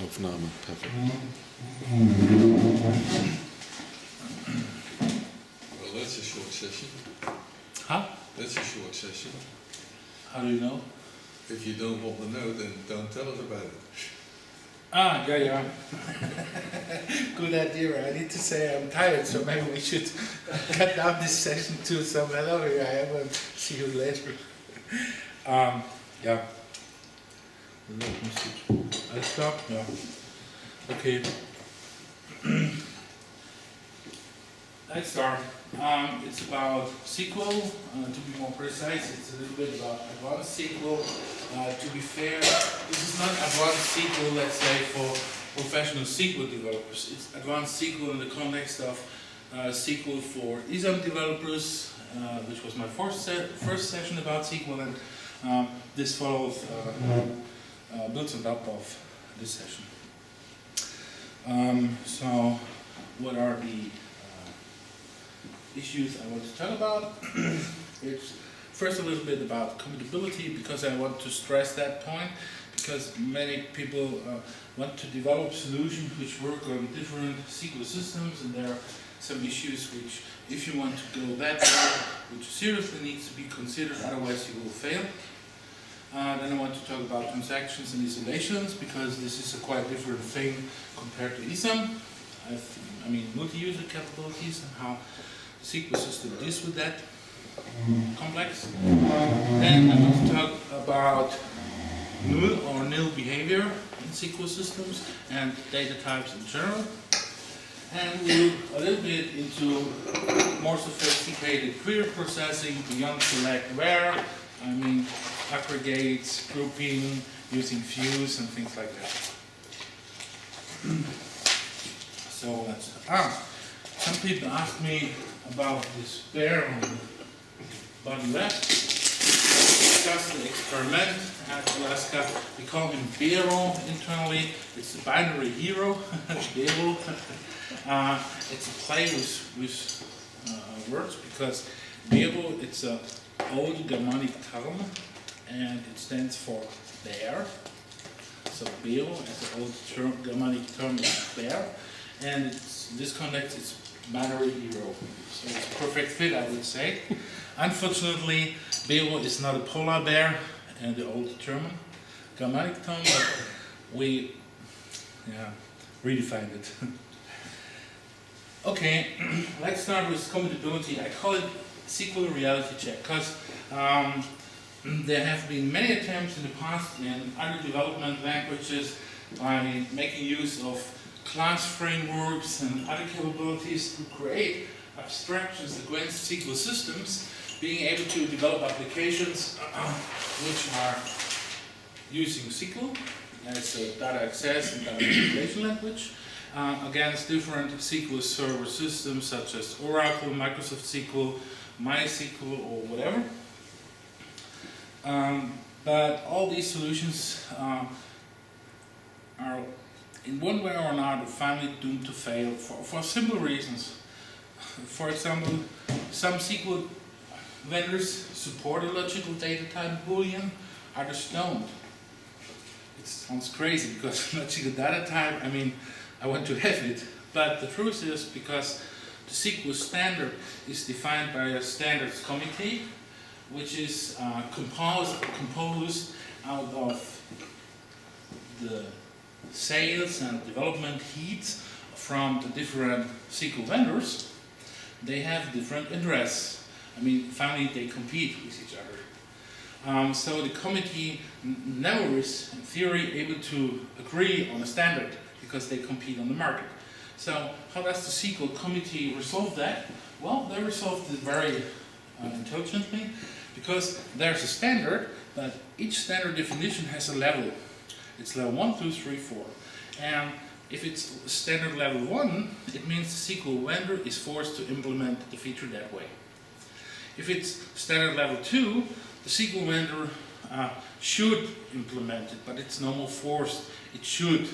Aufnahme, perfekt. Well, that's a short session. Huh? That's a short session. How do you know? If you don't want to know, then don't tell us about it. Ah, yeah. Good idea. I need to say I'm tired, so maybe we should cut down this session to some hello, here I am, and see you later. Yeah. Let me see. I stop? Yeah. Okay. Let's start. It's about SQL. To be more precise, it's a little bit about advanced SQL. To be fair, this is not advanced SQL, let's say, for professional SQL developers. It's advanced SQL in the context of SQL for Isernhagen developers, which was my first session about SQL, and this follows, builds on top of this session. So, what are the issues I want to talk about? It's first a little bit about compatibility, because I want to stress that point, because many people want to develop solutions which work on different SQL systems, and there are some issues which, if you want to go that way, which seriously needs to be considered, otherwise you will fail. Then I want to talk about transactions and isolations, because this is a quite different thing compared to ISAM. I mean, multi-user capabilities and how the SQL system deals with that complex. Then I'm going to talk about NULL or nil behavior in SQL systems and data types in general. And we'll a little bit into more sophisticated query processing beyond select where. I mean, aggregates, grouping, using views and things like that. So let's some people ask me about this bear on the bottom left. Discuss the experiment at Alaska. We call him Bero internally. It's the binary hero, Bero. It's a play with words, because Bero, it's an old Germanic term, and it stands for bear. So Bero, as an old Germanic term, is bear, and in this context it's binary hero. So it's a perfect fit, I would say. Unfortunately, Bero is not a polar bear in the old German Germanic term, but we redefined it. Okay, let's start with compatibility. I call it SQL reality check, because there have been many attempts in the past in other development languages by making use of class frameworks and other capabilities to create abstractions against SQL systems, being able to develop applications which are using SQL as a data access and data manipulation language against different SQL server systems such as Oracle, Microsoft SQL, MySQL, or whatever. But all these solutions are, in one way or another, finally doomed to fail for simple reasons. For example, some SQL vendors support a logical data type Boolean, others don't. It sounds crazy, because logical data type, I mean, I want to have it, but the truth is, because the SQL standard is defined by a standards committee, which is composed out of the sales and development heats from the different SQL vendors. They have different interests. I mean, finally they compete with each other. So the committee never is, in theory, able to agree on a standard, because they compete on the market. So how does the SQL committee resolve that? Well, they resolved it very intelligently, because there's a standard, but each standard definition has a level. It's level 1, 2, 3, 4. And if it's standard level 1, it means the SQL vendor is forced to implement the feature that way. If it's standard level 2, the SQL vendor should implement it, but it's no more forced. It should.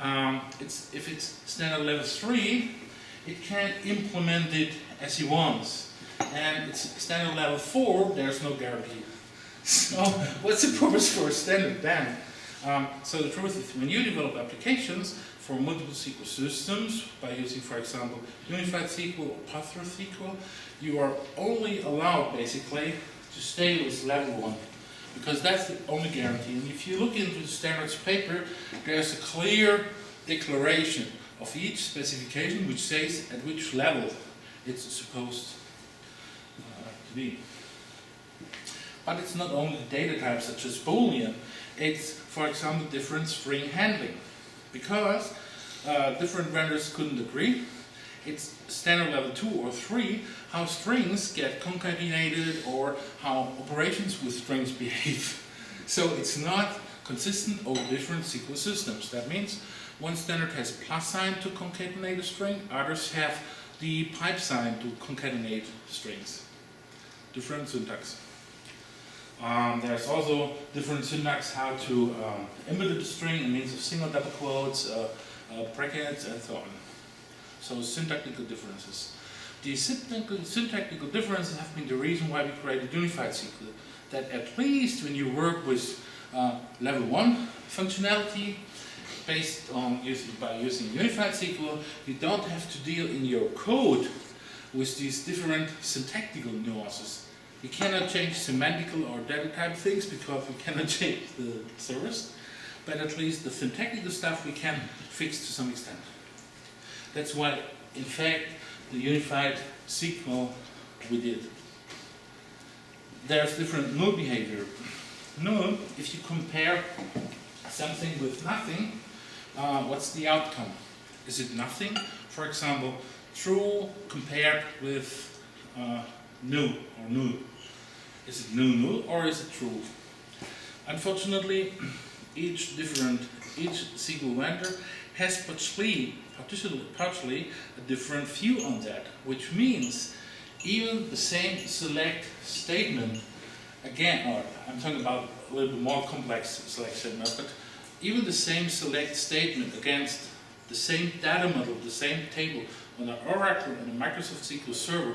If it's standard level 3, it can't implement it as he wants. And it's standard level 4, there's no guarantee. So what's the purpose for a standard then? So the truth is, when you develop applications for multiple SQL systems by using, for example, Unified SQL or Path-through SQL, you are only allowed basically to stay with level 1, because that's the only guarantee. And if you look into the standards paper, there's a clear declaration of each specification which says at which level it's supposed to be. But it's not only data types such as Boolean, it's, for example, different string handling. Because different vendors couldn't agree, it's standard level 2 or 3 how strings get concatenated or how operations with strings behave. So it's not consistent over different SQL systems. That means one standard has a plus sign to concatenate a string, others have the pipe sign to concatenate strings. Different syntax. There's also different syntax how to embed a string in means of single double quotes, brackets, and so on. So syntactical differences. These syntactical differences have been the reason why we created Unified SQL. That at least when you work with level 1 functionality based on using Unified SQL, you don't have to deal in your code with these different syntactical nuances. You cannot change semantical or data type things because we cannot change the service, but at least the syntactical stuff we can fix to some extent. That's why, in fact, the Unified SQL we did. There's different null behavior. Null, if you compare something with nothing, what's the outcome? Is it nothing? For example, true compared with null or null. Is it null or is it true? Unfortunately, each SQL vendor has partially a different view on that, which means even the same select statement, again, or I'm talking about a little bit more complex select statement, but even the same select statement against the same data model, the same table on an Oracle and a Microsoft SQL Server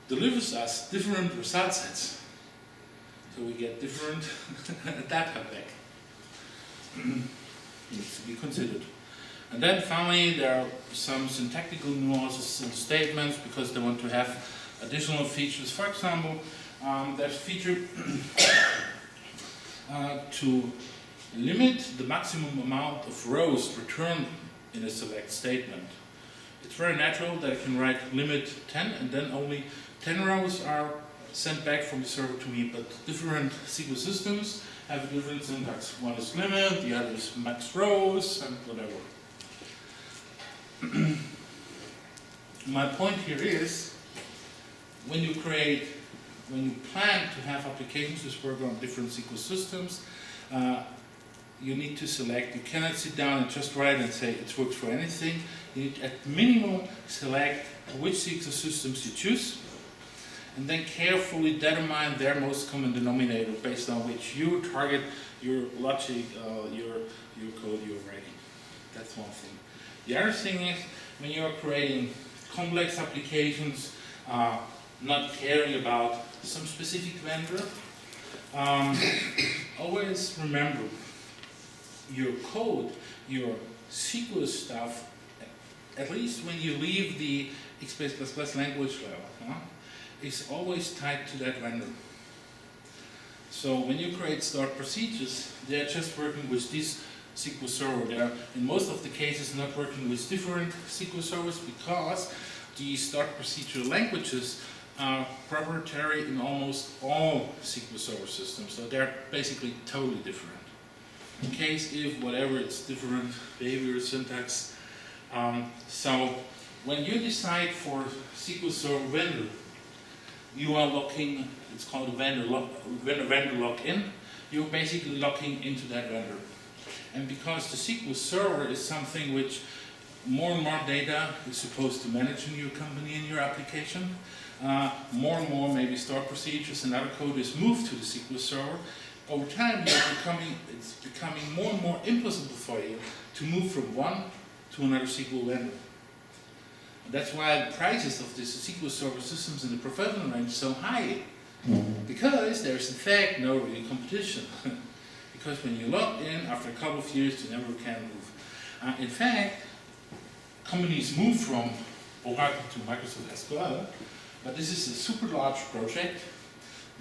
delivers us different result sets. So we get different data back. Needs to be considered. And then finally there are some syntactical nuances in statements because they want to have additional features. For example, there's a feature to limit the maximum amount of rows returned in a select statement. It's very natural that I can write limit 10 and then only 10 rows are sent back from the server to me, but different SQL systems have a different syntax. One is limit, the other is max rows, and whatever. My point here is, when you plan to have applications that work on different SQL systems, you need to select. You cannot sit down and just write and say it works for anything. You need at minimum select which SQL systems you choose, and then carefully determine their most common denominator based on which you target your logic, your code you're writing. That's one thing. The other thing is, when you are creating complex applications, not caring about some specific vendor, always remember your code, your SQL stuff, at least when you leave the Xbase language level, is always tied to that vendor. So when you create stored procedures, they're just working with this SQL server. They're in most of the cases not working with different SQL servers because the stored procedure languages are proprietary in almost all SQL server systems. So they're basically totally different. In case if whatever, it's different behavior, syntax. So when you decide for SQL server vendor, you are locking, it's called a vendor lock-in. You're basically locking into that vendor. And because the SQL server is something which more and more data is supposed to manage in your company, in your application, more and more maybe stored procedures and other code is moved to the SQL server. Over time, it's becoming more and more impossible for you to move from one to another SQL vendor. That's why the prices of these SQL Server systems in the professional range are so high. Because there's in fact no real competition. because when you log in, after a couple of years, you never can move. In fact, companies move from Oracle to Microsoft SQL, but this is a super large project.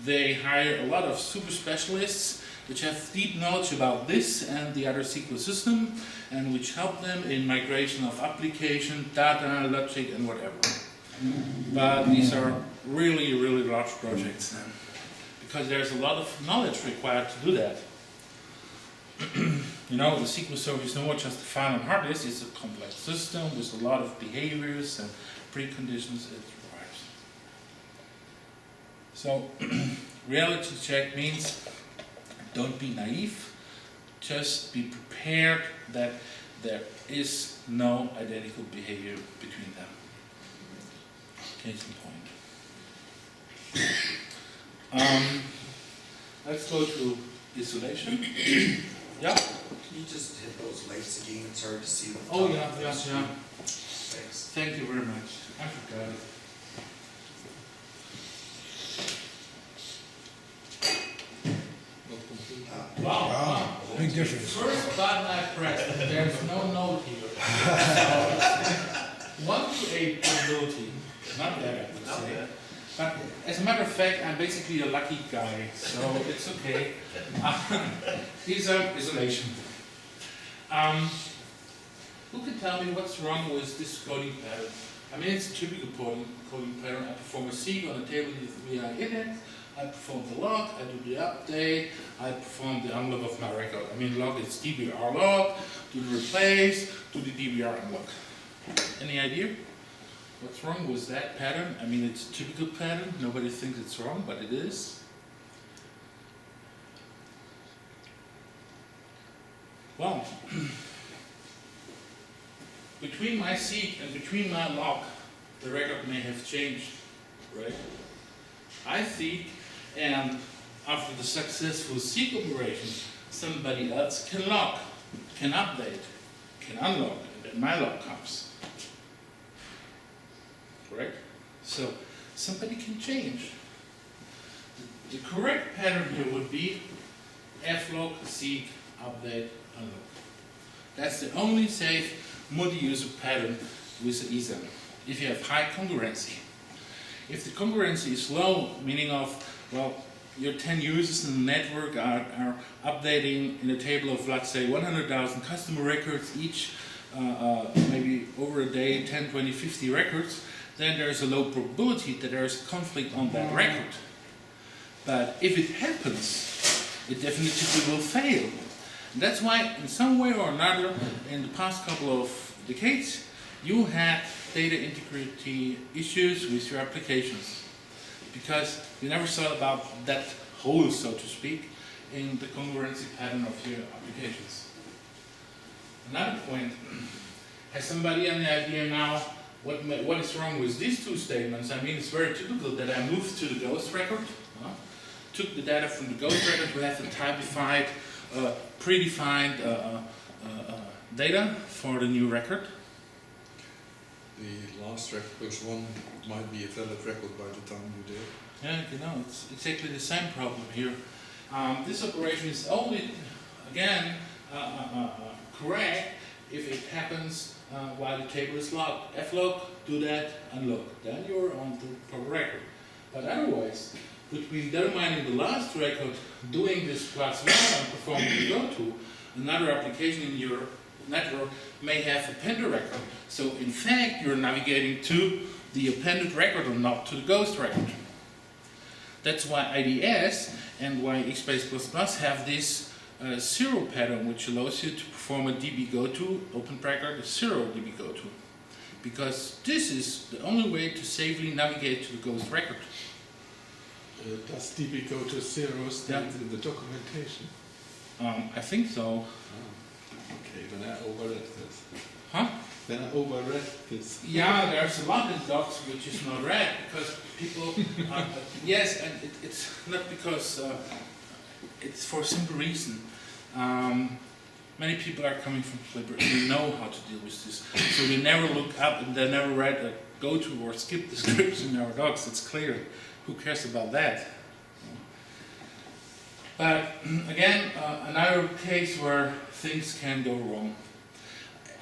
They hire a lot of super specialists which have deep knowledge about this and the other SQL system, and which help them in migration of application, data, logic, and whatever. But these are really, really large projects then, because there's a lot of knowledge required to do that. You know, the SQL Server is not just a file on hard disk, it's a complex system with a lot of behaviors and preconditions it requires. So, reality check means don't be naive, just be prepared that there is no identical behavior between them. Case in point. Let's go to isolation. Yeah? Can you just hit those lights again? It's hard to see them. Oh yeah. Thanks. Thank you very much. I forgot it. Wow. Big difference. First button I pressed, there's no note here. 1 to 8 probability. Not bad, I would say. But as a matter of fact, I'm basically a lucky guy, so it's okay. These are isolation. Who can tell me what's wrong with this coding pattern? I mean, it's a typical coding pattern. I perform a seek on a table via index. I perform the log, I do the update, I perform the unlog of my record. I mean, log is dbr log, do the replace, do the dbr unlog. Any idea? What's wrong with that pattern? I mean, it's a typical pattern. Nobody thinks it's wrong, but it is. Well, between my seek and between my log, the record may have changed, right? I seek, and after the successful seek operation, somebody else can log, can update, can unlog, and then my log comes. Correct? So somebody can change. The correct pattern here would be flog, seek, update, unlog. That's the only safe multi-user pattern with the Isern, if you have high concurrency. If the concurrency is low, meaning of, well, your 10 users in the network are updating in a table of, let's say, 100,000 customer records each, maybe over a day, 10, 20, 50 records, then there's a low probability that there is a conflict on that record. But if it happens, it definitely will fail. And that's why, in some way or another, in the past couple of decades, you had data integrity issues with your applications, because you never thought about that hole, so to speak, in the concurrency pattern of your applications. Another point, has somebody any idea now what is wrong with these two statements? I mean, it's very typical that I moved to the ghost record, took the data from the ghost record, we have the typified, predefined data for the new record. The last record plus one might be a valid record by the time you did. Yeah, you know, it's exactly the same problem here. This operation is only, again, correct if it happens while the table is logged. Flog, do that, unlog. Then you're on the proper record. But otherwise, between determining the last record, doing this plus one and performing the go-to, another application in your network may have appended record. So in fact, you're navigating to the appended record and not to the ghost record. That's why IDS and why Xbase++ have this zero pattern, which allows you to perform a db go-to, open bracket, 0 db go-to. Because this is the only way to safely navigate to the ghost record. Does db go to 0 stand in the documentation? I think so. Okay, then I overread this. Huh? Then I overread this. Yeah, there's a lot in docs which is not read, because people, yes, and it's not because, it's for a simple reason. Many people are coming from Flipper and they know how to deal with this. So they never look up and they never read a go-to or skip description in our docs. It's clear. Who cares about that? But again, another case where things can go wrong.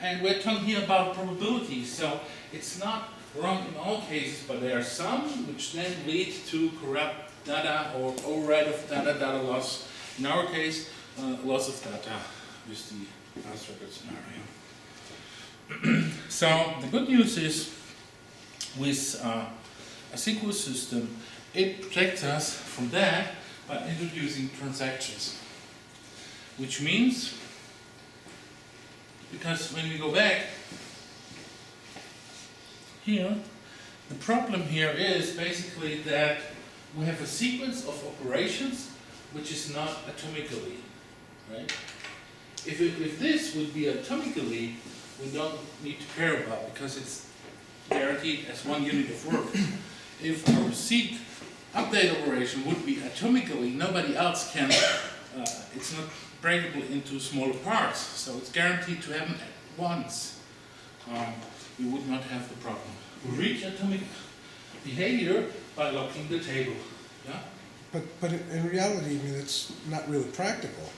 And we're talking here about probabilities, so it's not wrong in all cases, but there are some which then lead to corrupt data or override of data loss. In our case, loss of data with the last record scenario. So the good news is, with a SQL system, it protects us from that by introducing transactions. Which means, because when we go back here, the problem here is basically that we have a sequence of operations which is not atomically, right? If this would be atomically, we don't need to care about, because it's guaranteed as one unit of work. If our seek update operation would be atomically, nobody else can, it's not breakable into smaller parts, so it's guaranteed to happen at once. We would not have the problem. We reach atomic behavior by locking the table. Yeah? But in reality, I mean, it's not really practical.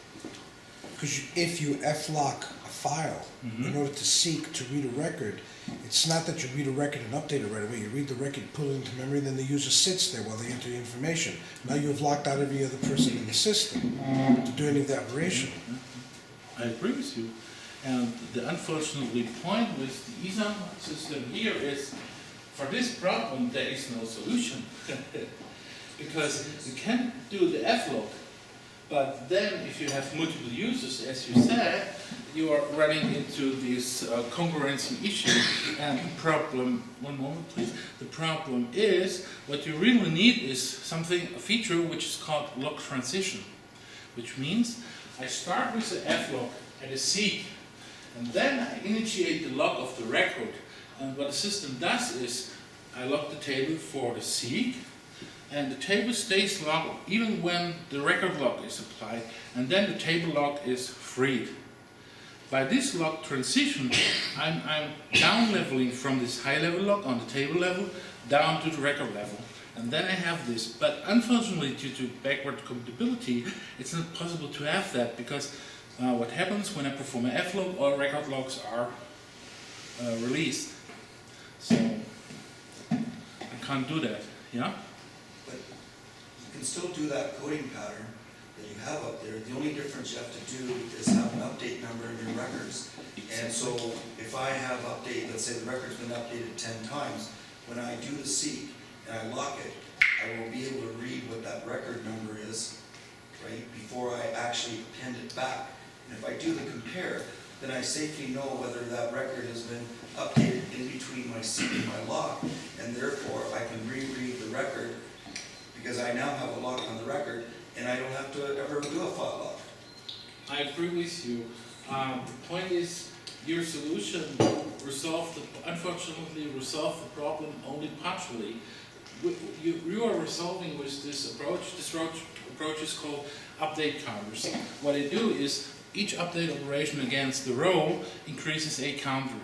Because if you F-lock a file in order to seek to read a record, it's not that you read a record and update it right away. You read the record, pull it into memory, then the user sits there while they enter the information. Now you have locked out every other person in the system to do any of the operation. I agree with you. And the unfortunately point with the Isernhagen system here is, for this problem there is no solution. Because you can do the F-lock, but then if you have multiple users, as you said, you are running into this concurrency issue. And the problem, one moment please, the problem is, what you really need is something, a feature which is called lock transition. Which means I start with the F-lock at a seek, and then I initiate the lock of the record. And what the system does is, I lock the table for the seek, and the table stays locked even when the record lock is applied, and then the table lock is freed. By this lock transition, I'm down leveling from this high level lock on the table level down to the record level. And then I have this, but unfortunately due to backward compatibility, it's not possible to have that, because what happens when I perform an F-lock, all record locks are released. So I can't do that, yeah? But you can still do that coding pattern that you have up there. The only difference you have to do is have an update number in your records. And so if I have update, let's say the record's been updated 10 times, when I do the seek and I lock it, I will be able to read what that record number is, right, before I actually append it back. And if I do the compare, then I safely know whether that record has been updated in between my seek and my lock, and therefore I can reread the record because I now have a lock on the record, and I don't have to ever do a file lock. I agree with you. The point is, your solution unfortunately resolved the problem only partially. You are resolving with this approach. This approach is called update counters. What they do is, each update operation against the row increases a counter.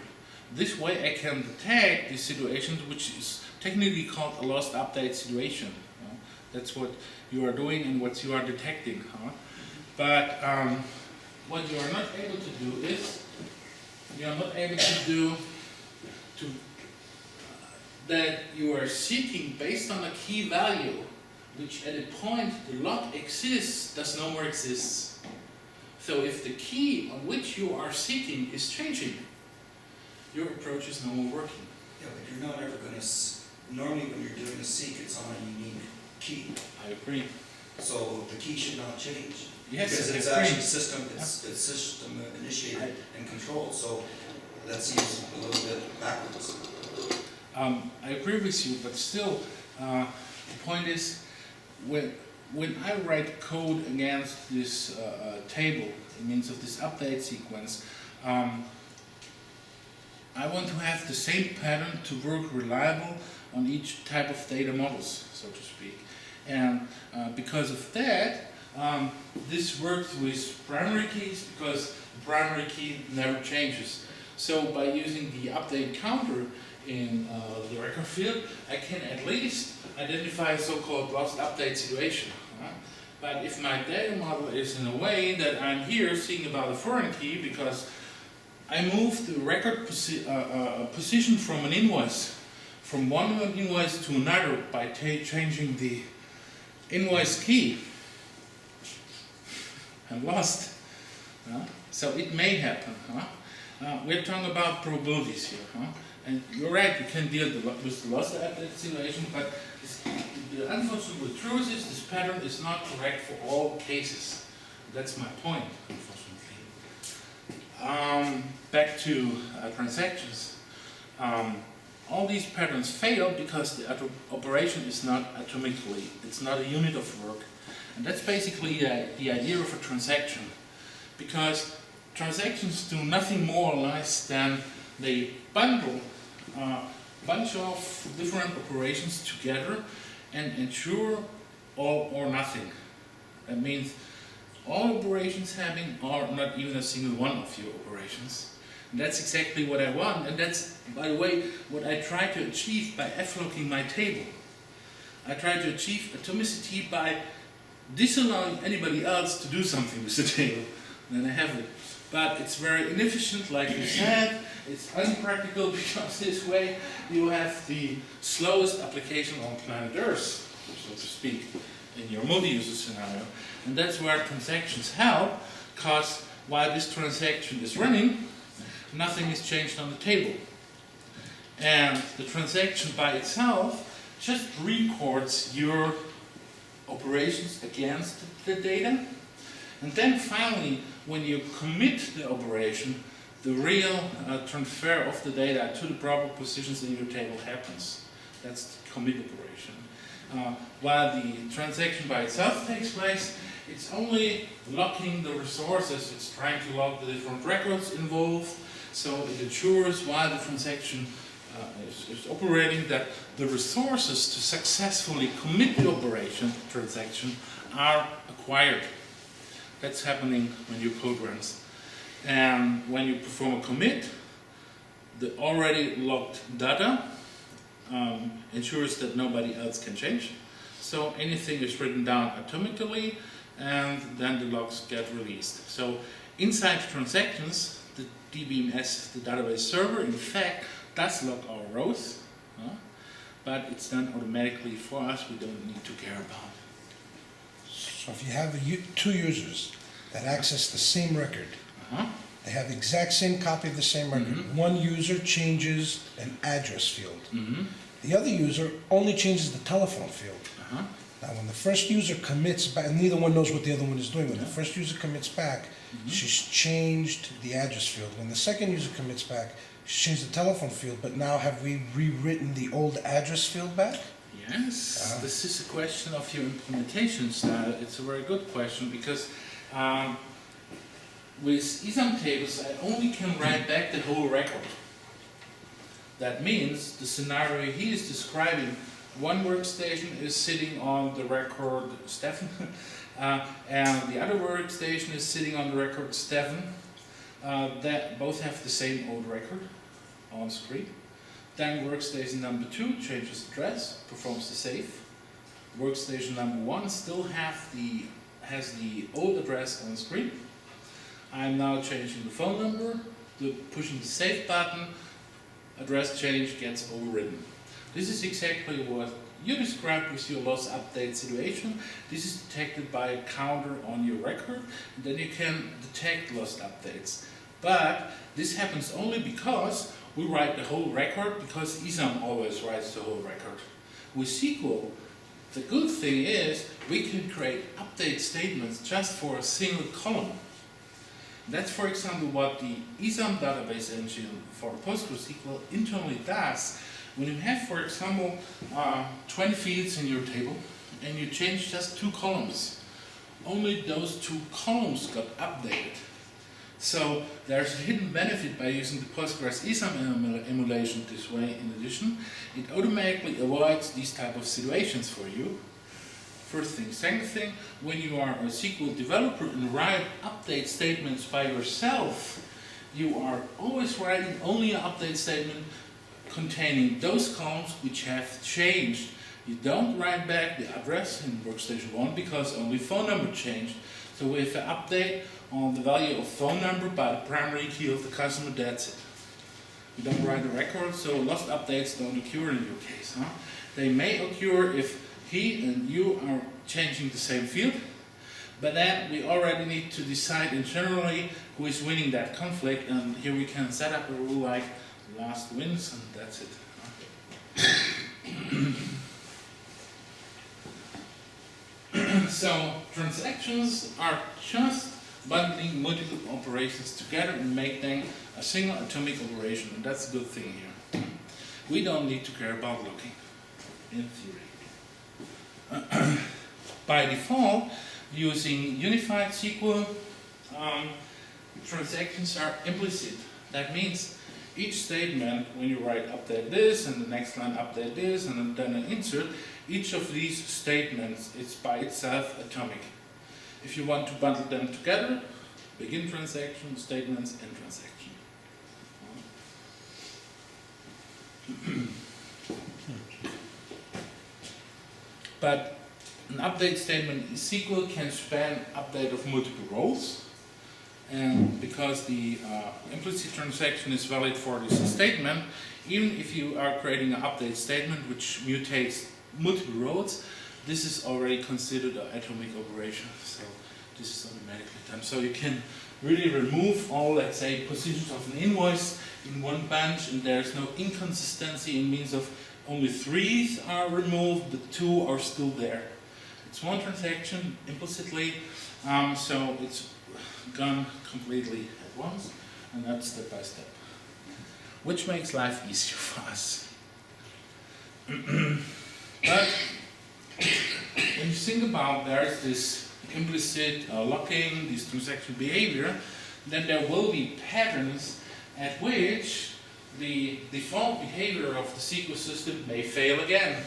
This way I can detect the situations which is technically called a lost update situation. That's what you are doing and what you are detecting. But what you are not able to do is, you are not able to do that you are seeking based on a key value, which at a point the lock exists, does no more exist. So if the key on which you are seeking is changing, your approach is no more working. Yeah, but you're not ever going to, normally when you're doing a seek, it's on a unique key. I agree. So the key should not change. Yes, because I it's agree. actually it's system initiated and controlled. So that seems a little bit backwards. I agree with you, but still, the point is, when I write code against this table, it means of this update sequence, I want to have the same pattern to work reliable on each type of data models, so to speak. And because of that, this works with primary keys, because the primary key never changes. So by using the update counter in the record field, I can at least identify a so-called lost update situation. But if my data model is in a way that I'm here seeing about a foreign key because I moved the record position from an invoice, from one invoice to another by changing the invoice key, I'm lost. So it may happen. We're talking about probabilities here. And you're right, you can deal with the lost update situation, but the unfortunate truth is this pattern is not correct for all cases. That's my point, unfortunately. Back to transactions. All these patterns fail because the operation is not atomically, it's not a unit of work. And that's basically the idea of a transaction. Because transactions do nothing more or less than they bundle a bunch of different operations together and ensure all or nothing. That means all operations having or not even a single one of your operations. And that's exactly what I want, and that's, by the way, what I try to achieve by f-locking my table. I try to achieve atomicity by disallowing anybody else to do something with the table. Then I have it. But it's very inefficient, like you said. It's unpractical because this way you have the slowest application on planet Earth, so to speak, in your multi-user scenario. And that's where transactions help, because while this transaction is running, nothing is changed on the table. And the transaction by itself just records your operations against the data. And then finally, when you commit the operation, the real transfer of the data to the proper positions in your table happens. That's the commit operation. While the transaction by itself takes place, it's only locking the resources. It's trying to lock the different records involved. So it ensures while the transaction is operating that the resources to successfully commit the transaction are acquired. That's happening when you code runs. And when you perform a commit, the already locked data ensures that nobody else can change. So anything is written down atomically, and then the logs get released. So inside transactions, the DBMS, the database server, in fact, does lock our rows, but it's done automatically for us. We don't need to care about it. So if you have two users that access the same record, they have the exact same copy of the same record. One user changes an address field. The other user only changes the telephone field. Now when the first user commits back, and neither one knows what the other one is doing, when the first user commits back, she's changed the address field. When the second user commits back, she's changed the telephone field, but now have we rewritten the old address field back? Yes, this is a question of your implementation style. It's a very good question because with ISAM tables, I only can write back the whole record. That means the scenario he is describing, one workstation is sitting on the record Steffen, and the other workstation is sitting on the record Steffen. That both have the same old record on screen. Then workstation number 2 changes address, performs the save. Workstation number 1 still has the old address on screen. I'm now changing the phone number, pushing the save button, address change gets overridden. This is exactly what you described with your loss update situation. This is detected by a counter on your record, and then you can detect lost updates. But this happens only because we write the whole record, because ISAM always writes the whole record. With SQL, the good thing is we can create update statements just for a single column. That's, for example, what the ISAM database engine for PostgreSQL internally does. When you have, for example, 20 fields in your table and you change just 2 columns, only those 2 columns got updated. So there's a hidden benefit by using the Postgres ISAM emulation this way. In addition, it automatically avoids these type of situations for you. First thing. Second thing, when you are a SQL developer and write update statements by yourself, you are always writing only an update statement containing those columns which have changed. You don't write back the address in workstation 1 because only phone number changed. So we have an update on the value of phone number by the primary key of the customer, that's it. You don't write a record, so lost updates don't occur in your case. Huh? They may occur if he and you are changing the same field, but then we already need to decide internally who is winning that conflict, and here we can set up a rule like last wins, and that's it. So transactions are just bundling multiple operations together and make them a single atomic operation, and that's a good thing here. We don't need to care about looking, in theory. By default, using unified SQL, transactions are implicit. That means each statement, when you write update this and the next line update this and then an insert, each of these statements is by itself atomic. If you want to bundle them together, begin transaction, statements, end transaction. But an update statement in SQL can span update of multiple rows, and because the implicit transaction is valid for this statement, even if you are creating an update statement which mutates multiple rows, this is already considered an atomic operation, so this is automatically done. So you can really remove all, let's say, positions of an invoice in one bunch, and there's no inconsistency in means of only 3 are removed, but 2 are still there. It's one transaction implicitly, so it's gone completely at once, and that's step by step, which makes life easier for us. But when you think about there's this implicit locking, this transaction behavior, then there will be patterns at which the default behavior of the SQL system may fail again.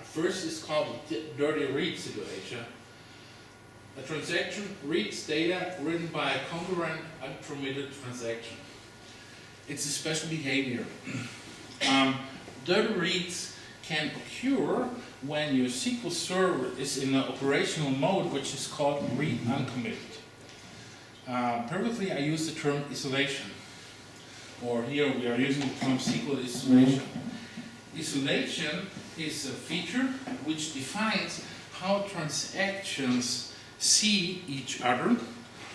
First is called the dirty read situation. A transaction reads data written by a concurrent uncommitted transaction. It's a special behavior. Dirty reads can occur when your SQL server is in an operational mode which is called read uncommitted. Previously I used the term isolation, or here we are using the term SQL isolation. Isolation is a feature which defines how transactions see each other,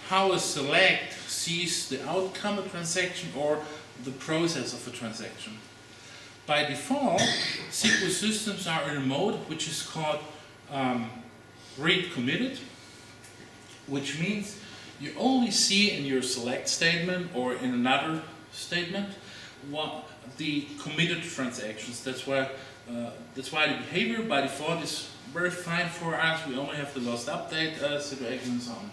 how a select sees the outcome of a transaction or the process of a transaction. By default, SQL systems are in a mode which is called read committed, which means you only see in your select statement or in another statement what the committed transactions. That's why the behavior by default is very fine for us. We only have the lost update situation and so on.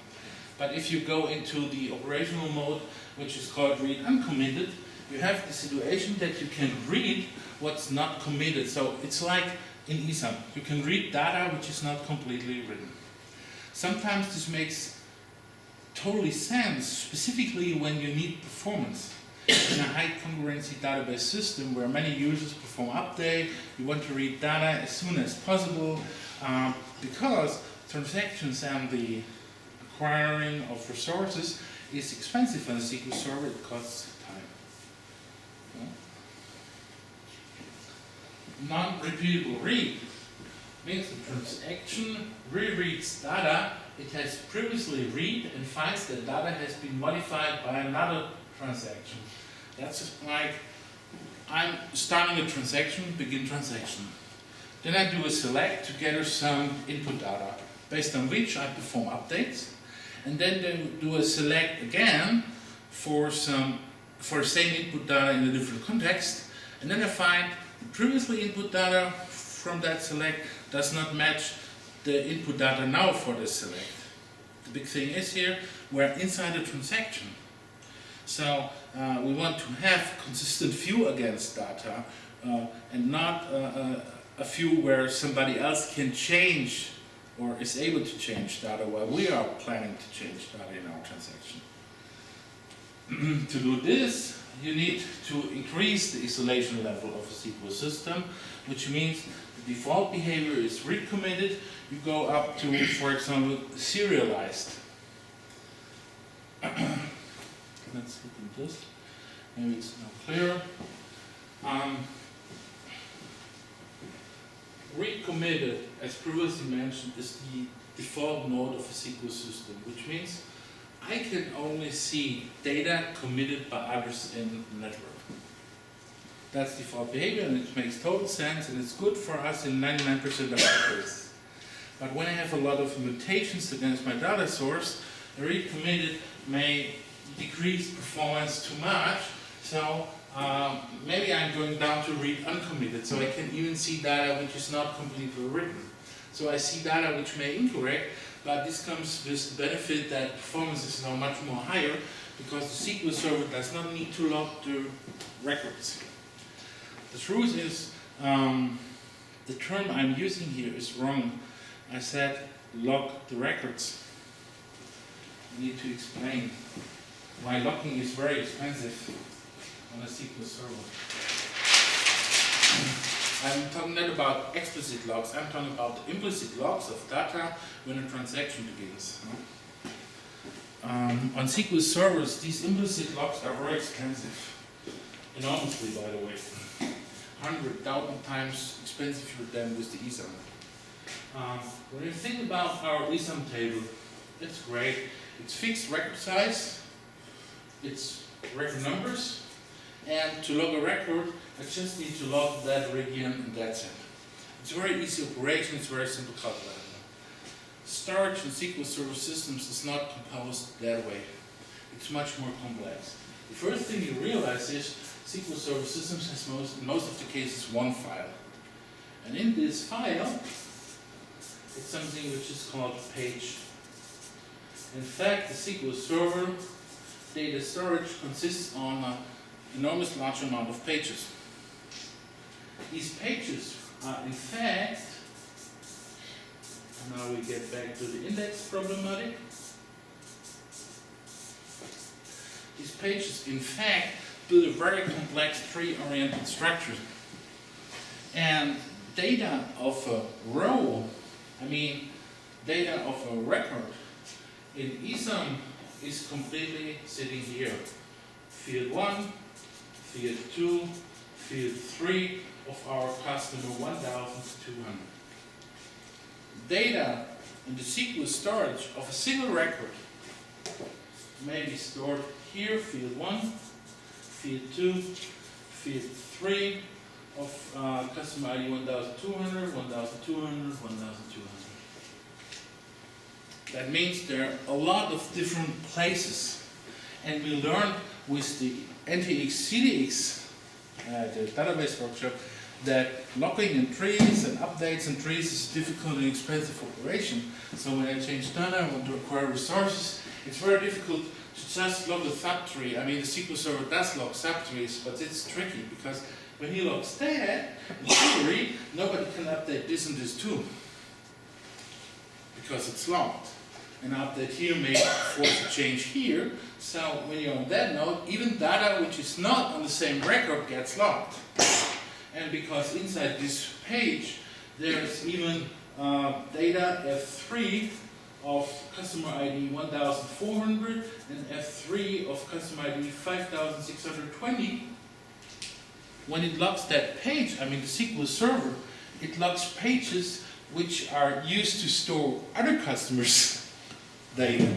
But if you go into the operational mode, which is called read uncommitted, you have the situation that you can read what's not committed. So it's like in ISAM, you can read data which is not completely written. Sometimes this makes totally sense, specifically when you need performance. In a high concurrency database system where many users perform update, you want to read data as soon as possible, because transactions and the acquiring of resources is expensive on a SQL server, it costs time. Non-repeatable read means the transaction rereads data it has previously read and finds that data has been modified by another transaction. That's like I'm starting a transaction, begin transaction. Then I do a select to gather some input data, based on which I perform updates, and then do a select again for the same input data in a different context, and then I find the previously input data from that select does not match the input data now for the select. The big thing is here, we're inside a transaction. So we want to have consistent view against data and not a view where somebody else can change or is able to change data while we are planning to change data in our transaction. To do this, you need to increase the isolation level of a SQL system, which means the default behavior is read committed. You go up to, for example, serialized. Let's look at this. Maybe it's now clearer. Read committed, as previously mentioned, is the default mode of a SQL system, which means I can only see data committed by others in the network. That's default behavior, and it makes total sense, and it's good for us in 99% of our cases. But when I have a lot of mutations against my data source, a read committed may decrease performance too much. So maybe I'm going down to read uncommitted, so I can even see data which is not completely written. So I see data which may be incorrect, but this comes with the benefit that performance is now much more higher because the SQL server does not need to log the records. The truth is, the term I'm using here is wrong. I said log the records. I need to explain why logging is very expensive on a SQL server. I'm talking not about explicit logs, I'm talking about the implicit logs of data when a transaction begins. On SQL servers, these implicit logs are very expensive. Enormously, by the way. 100,000 times expensive than with the ESAM. When you think about our ESAM table, it's great. It's fixed record size, it's record numbers, and to log a record, I just need to log that region and that's it. It's a very easy operation, it's very simple calculation. Storage in SQL Server systems is not composed that way. It's much more complex. The first thing you realize is SQL Server systems has in most of the cases one file. And in this file, it's something which is called page. In fact, the SQL Server data storage consists on an enormous large amount of pages. These pages are in fact, and now we get back to the index problematic. These pages in fact build a very complex tree-oriented structure. And data of a row, data of a record in ESAM is completely sitting here. Field 1, field 2, field 3 of our customer 1200. Data in the SQL storage of a single record may be stored here, field 1, field 2, field 3 of customer ID 1200, 1200, 1200. That means there are a lot of different places. And we learned with the NTX CDX, the database workshop, that logging in trees and updates in trees is a difficult and expensive operation. So when I change data, I want to acquire resources, it's very difficult to just log a subtree. The SQL Server does log subtrees, but it's tricky because when he logs that, in theory, nobody can update this and this too, because it's logged. An update here may force a change here, so when you're on that node, even data which is not on the same record gets logged. And because inside this page there's even data F3 of customer ID 1400 and F3 of customer ID 5620, when it logs that page, the SQL Server, it logs pages which are used to store other customers' data.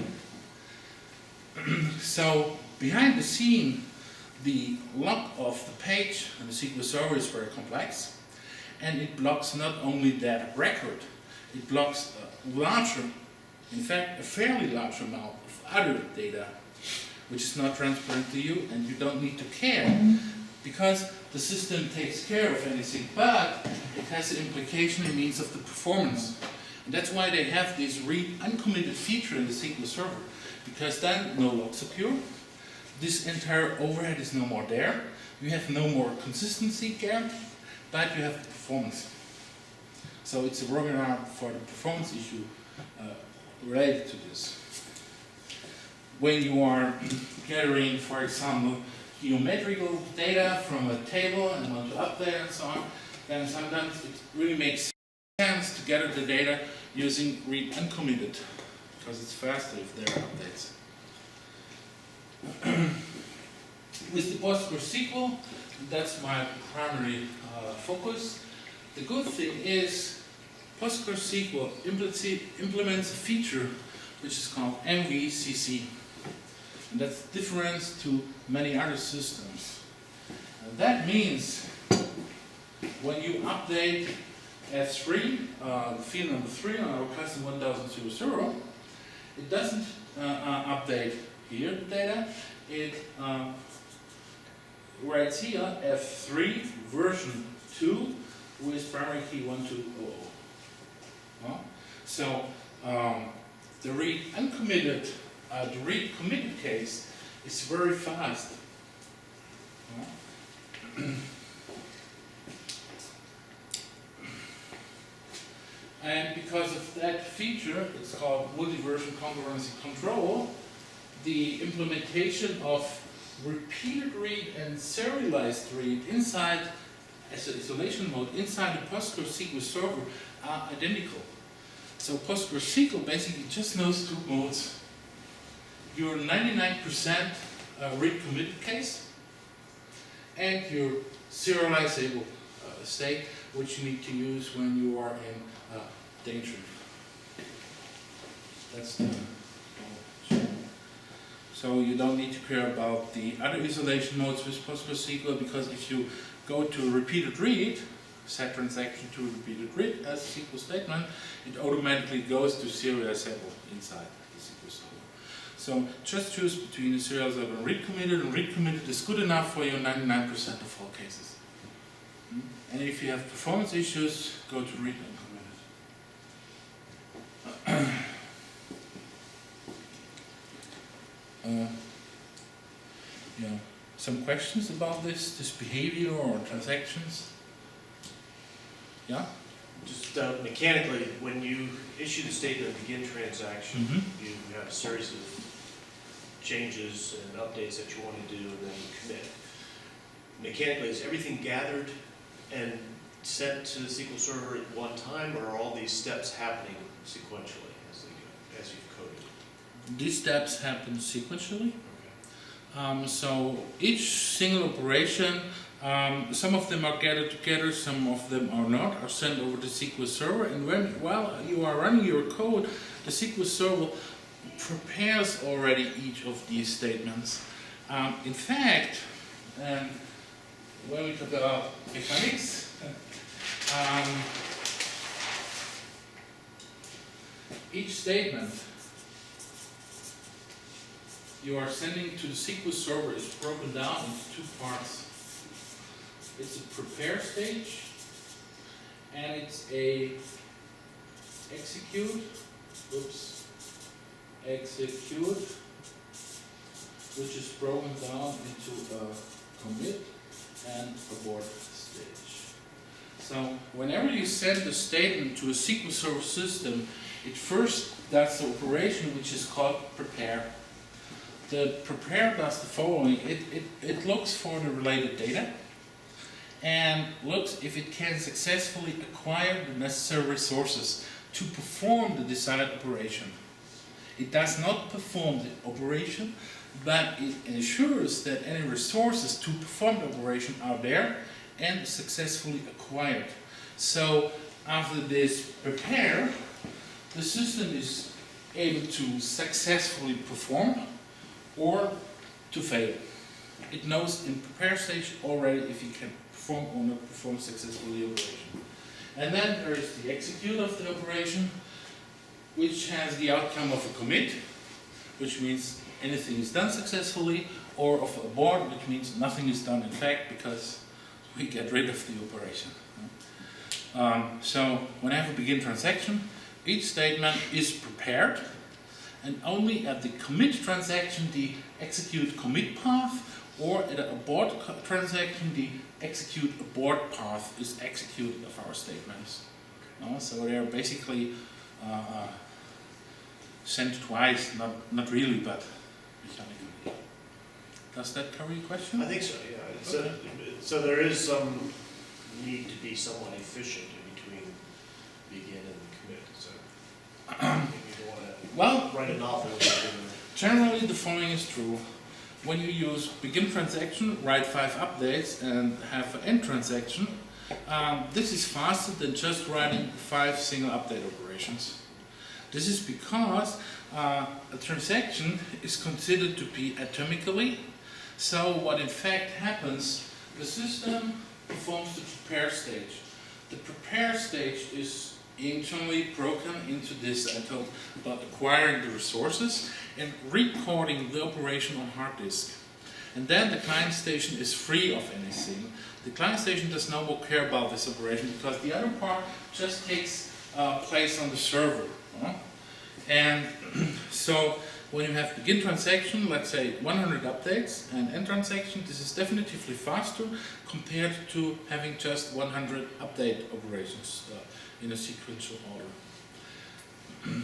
So behind the scene, the log of the page and the SQL Server is very complex, and it blocks not only that record, it blocks a larger, in fact a fairly large amount of other data which is not transparent to you, and you don't need to care because the system takes care of anything, but it has an implication in means of the performance. And that's why they have this read uncommitted feature in the SQL Server, because then no logs occur. This entire overhead is no more there. You have no more consistency guarantee, but you have the performance. So it's a workaround for the performance issue related to this. When you are gathering, for example, geometrical data from a table and want to update and so on, then sometimes it really makes sense to gather the data using read uncommitted, because it's faster if there are updates. With the PostgreSQL, that's my primary focus. The good thing is PostgreSQL implements a feature which is called MVCC. And that's different to many other systems. And that means when you update F3, field number 3 on our custom 1000, it doesn't update here the data. It writes here F3 version 2 with primary key 1200. So the read uncommitted, the read committed case is very fast. And because of that feature, it's called multi-version concurrency control, the implementation of repeated read and serialized read inside, as an isolation mode, inside the PostgreSQL server are identical. So PostgreSQL basically just knows two modes. Your 99% read committed case and your serializable state, which you need to use when you are in danger. That's the goal. So you don't need to care about the other isolation modes with PostgreSQL, because if you go to repeated read, set transaction to repeated read as a SQL statement, it automatically goes to serializable inside the SQL server. So just choose between the serializable and read committed is good enough for your 99% of all cases. And if you have performance issues, go to read uncommitted. Yeah. Some questions about this behavior or transactions? Yeah? Just mechanically, when you issue the statement of begin transaction, you have a series of changes and updates that you want to do, and then you commit. Mechanically, is everything gathered and sent to the SQL server at one time, or are all these steps happening sequentially as you've coded? These steps happen sequentially. Okay. So each single operation, some of them are gathered together, some of them are not, are sent over the SQL server, and while you are running your code, the SQL server prepares already each of these statements. In fact, when we talk about mechanics, each statement you are sending to the SQL server is broken down into two parts. It's a prepare stage, and it's a execute, which is broken down into a commit and abort stage. So whenever you send a statement to a SQL Server system, it first does the operation which is called prepare. The prepare does the following. It looks for the related data and looks if it can successfully acquire the necessary resources to perform the desired operation. It does not perform the operation, but it ensures that any resources to perform the operation are there and successfully acquired. So after this prepare, the system is able to successfully perform or to fail. It knows in prepare stage already if it can perform or not perform successfully the operation. And then there is the execute of the operation, which has the outcome of a commit, which means anything is done successfully, or of a abort, which means nothing is done in fact because we get rid of the operation. So when I have a begin transaction, each statement is prepared, and only at the commit transaction the execute commit path, or at an abort transaction the execute abort path is executed of our statements. So they're basically sent twice, not really, but mechanically. Does that cover your question? I think so, yeah. So there is some need to be somewhat efficient in between begin and commit, so. You don't Well, wanna write a novel. generally the following is true. When you use begin transaction, write 5 updates, and have an end transaction, this is faster than just writing 5 single update operations. This is because a transaction is considered to be atomically. So what in fact happens, the system performs the prepare stage. The prepare stage is internally broken into this, I told about acquiring the resources and recording the operation on hard disk. And then the client station is free of anything. The client station does not care about this operation because the other part just takes place on the server. And so when you have begin transaction, let's say 100 updates, and end transaction, this is definitively faster compared to having just 100 update operations in a sequential order.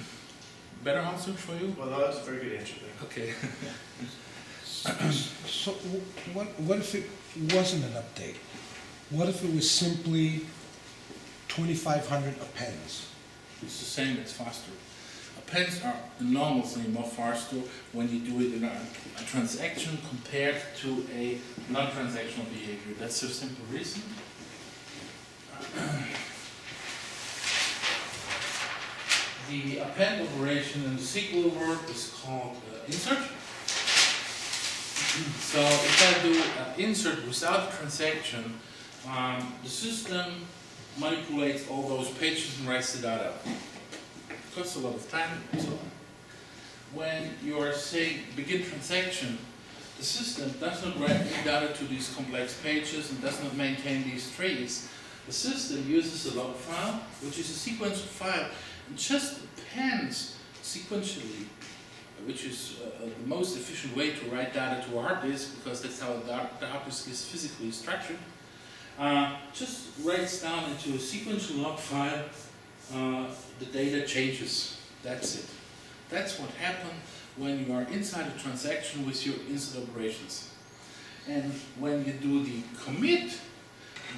Better answer for you? Well, no, that's a very good answer, thank you. Okay. So what if it wasn't an update? What if it was simply 2,500 appends? It's the same, it's faster. Appends are enormously more faster when you do it in a transaction compared to a non-transactional behavior. That's a simple reason. The append operation in the SQL world is called insert. So if I do an insert without a transaction, the system manipulates all those pages and writes the data. It costs a lot of time and so on. When you are saying begin transaction, the system does not write any data to these complex pages and does not maintain these trees. The system uses a log file, which is a sequential file, and just appends sequentially, which is the most efficient way to write data to a hard disk, because that's how the hard disk is physically structured. Just writes down into a sequential log file, the data changes. That's it. That's what happens when you are inside a transaction with your insert operations. And when you do the commit,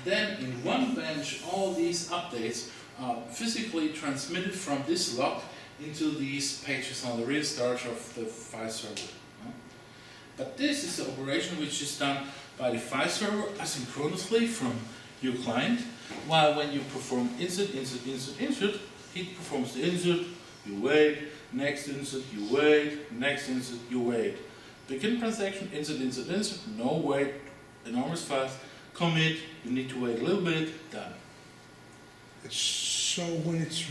then in one bench all these updates are physically transmitted from this log into these pages on the real storage of the file server. But this is the operation which is done by the file server asynchronously from your client, while when you perform insert, insert, insert, insert, it performs the insert, you wait, next insert, you wait, next insert, you wait. Begin transaction, insert, insert, insert, no wait, enormous fast, commit, you need to wait a little bit, done. So when it's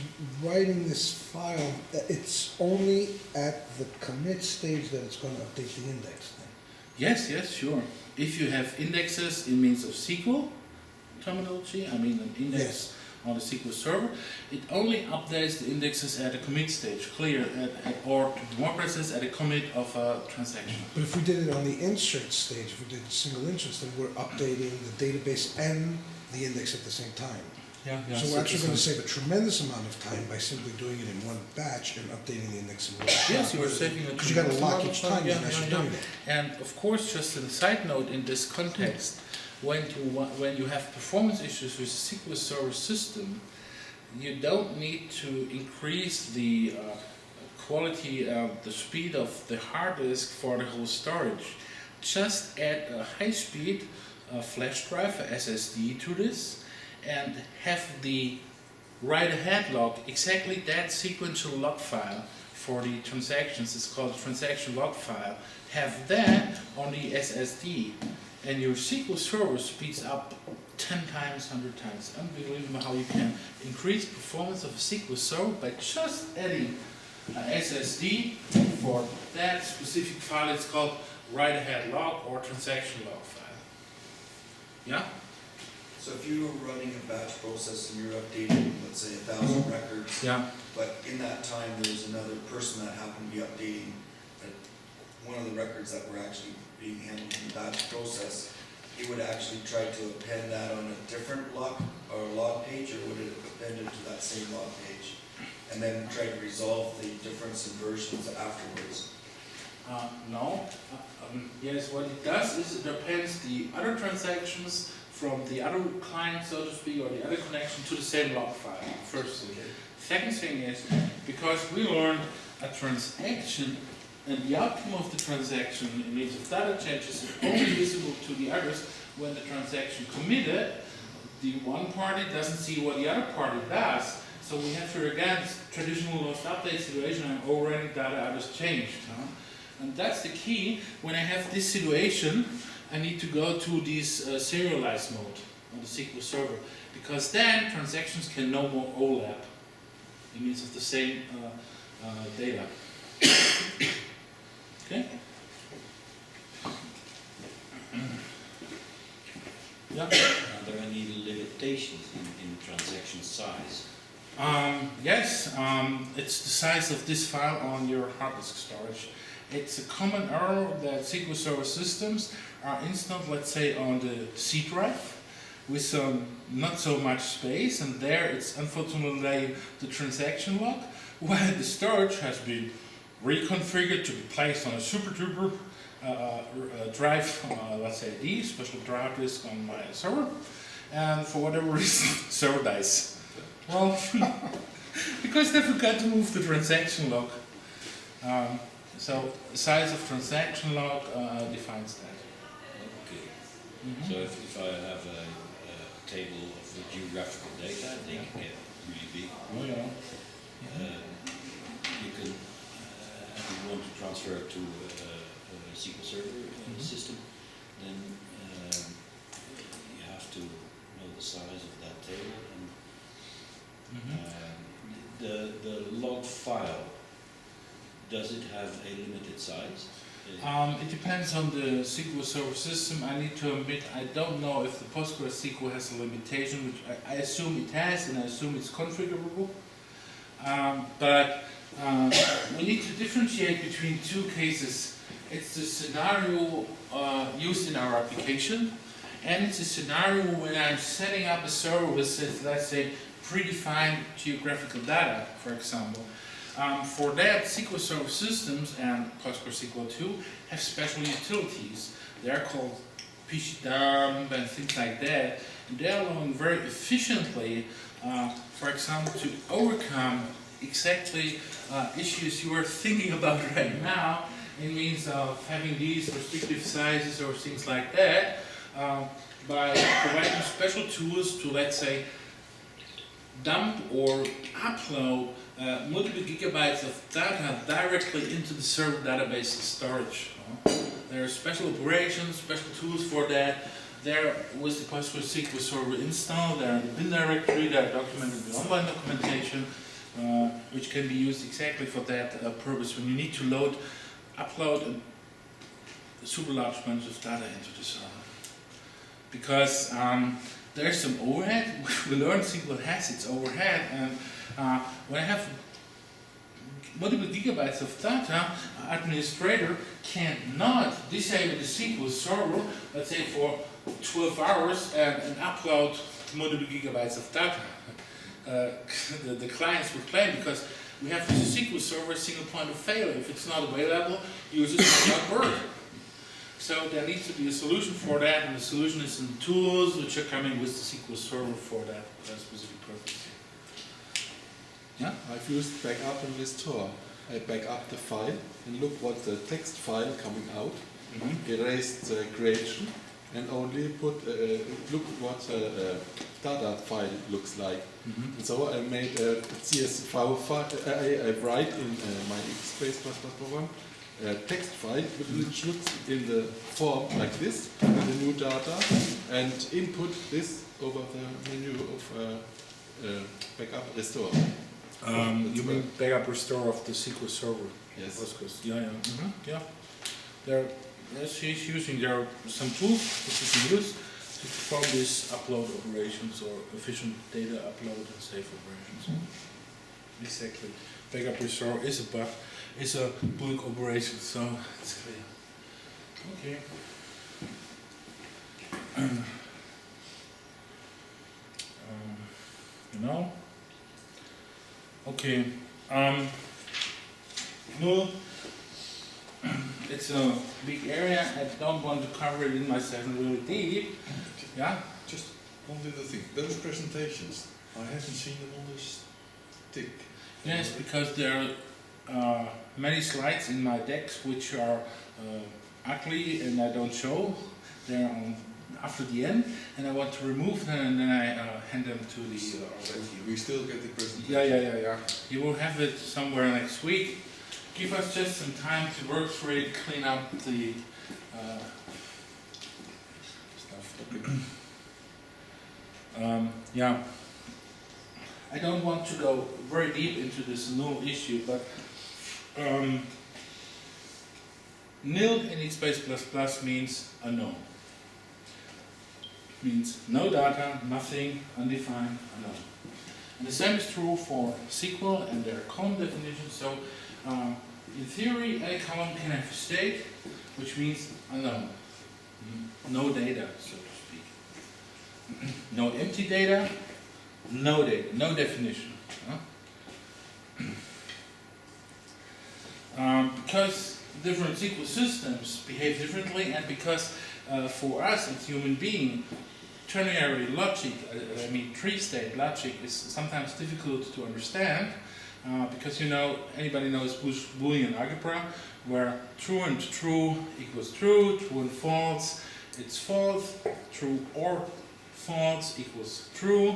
writing this file, it's only at the commit stage that it's going to update the index then? Yes, yes, sure. If you have indexes in means of SQL terminology, I mean an index Yes. on the SQL server, it only updates the indexes at a commit stage, clear, or to be more precise, at a commit of a transaction. But if we did it on the insert stage, if we did single inserts, then we're updating the database and the index at the same time. Yeah, So we're actually going to save a tremendous amount of time by simply doing it in one batch and updating the index in one shot. Yes, you are saving a Because you got to lock each time yeah, as you're yeah. doing it. And of course, just a side note in this context, when you have performance issues with the SQL Server system, you don't need to increase the quality, the speed of the hard disk for the whole storage. Just add a high-speed flash drive, a SSD, to this, and have the write-ahead log, exactly that sequential log file for the transactions. It's called transaction log file. Have that on the SSD, and your SQL Server speeds up 10 times, 100 times. Unbelievable how you can increase performance of a SQL Server by just adding an SSD for that specific file. It's called write-ahead log or transaction log file. Yeah? So if you were running a batch process and you're updating, let's say 1,000 records, Yeah. but in that time there's another person that happened to be updating one of the records that were actually being handled in the batch process, it would actually try to append that on a different log page, or would it append it to that same log page? And then try to resolve the difference in versions afterwards? No. Yes, what it does is it appends the other transactions from the other client, so to speak, or the other connection to the same log file. First thing. Second thing is, because we learned a transaction and the outcome of the transaction in means of data changes is only visible to the others when the transaction committed, the one party doesn't see what the other party does. So we have here again traditional lost update situation and already data others changed. And that's the key. When I have this situation, I need to go to this serialized mode on the SQL Server, because then transactions can no more overlap. It means of the same data. Okay? Yeah. Are there any limitations in transaction size? Yes, it's the size of this file on your hard disk storage. It's a common error that SQL Server systems are installed, let's say, on the C drive with not so much space, and there it's unfortunately the transaction log, while the storage has been reconfigured to be placed on a super duper drive, let's say D, special drive disk on my server, and for whatever reason, server dies. Well, because they forgot to move the transaction log. So the size of transaction log defines that. Okay. Mm-hmm. So if I have a table of the geographical data, they can get really big. Oh yeah. You can, if you want to transfer it to a SQL Server system, then you have to know the size of that table. And the log file, does it have a limited size? It depends on the SQL Server system. I need to admit, I don't know if the PostgreSQL has a limitation, which I assume it has, and I assume it's configurable. But we need to differentiate between two cases. It's the scenario used in our application, and it's a scenario when I'm setting up a server with, let's say, predefined geographical data, for example. For that, SQL Server systems and PostgreSQL 2 have special utilities. They're called pgdump and things like that. And they're allowing very efficiently, for example, to overcome exactly issues you are thinking about right now, in means of having these restrictive sizes or things like that, by providing special tools to, let's say, dump or upload multiple gigabytes of data directly into the server database storage. There are special operations, special tools for that. There with the PostgreSQL Server install, there are the bin directory, there are documented in the online documentation, which can be used exactly for that purpose when you need to upload a super large bunch of data into the server. Because there's some overhead. We learned SQL has its overhead, and when I have multiple gigabytes of data, administrator cannot disable the SQL Server, let's say for 12 hours and upload multiple gigabytes of data. The clients would claim, because we have the SQL Server a single point of failure. If it's not available, users will not work. So there needs to be a solution for that, and the solution is in tools which are coming with the SQL Server for that specific purpose. Yeah? I've used backup and restore. I back up the file and look what the text file coming out, erase the creation, and only put look what the data file looks like. And so I made a CSV file. I write in my Xbase program a text file which looks in the form like this, with the new data, and input this over the menu of backup restore. You mean backup restore of the SQL Server? Yes. Yeah. Yeah. There are some tools that you can use to perform these upload operations or efficient data upload and save operations. Exactly. Backup restore is a bulk operation, so it's clear. Okay. Okay. NULL it's a big area. I don't want to cover it in my session really deep. Yeah. Just one little thing. Those presentations, I haven't seen them on this stick. Yes, because there are many slides in my decks which are ugly and I don't show. They're on after the end, and I want to remove them, and then I hand them to the. We still get the presentation. Yeah. You will have it somewhere next week. Give us just some time to work through it, clean up the stuff. Yeah. I don't want to go very deep into this null issue, but nil in Xbase++ means unknown. Means no data, nothing, undefined, unknown. And the same is true for SQL and their column definitions. So in theory, a column can have a state, which means unknown. No data, so to speak. No empty data, no data, no definition. Because different SQL systems behave differently, and because for us as human beings, ternary logic, tree-state logic is sometimes difficult to understand, because anybody knows Boolean algebra, where true and true equals true, true and false, it's false, true or false equals true.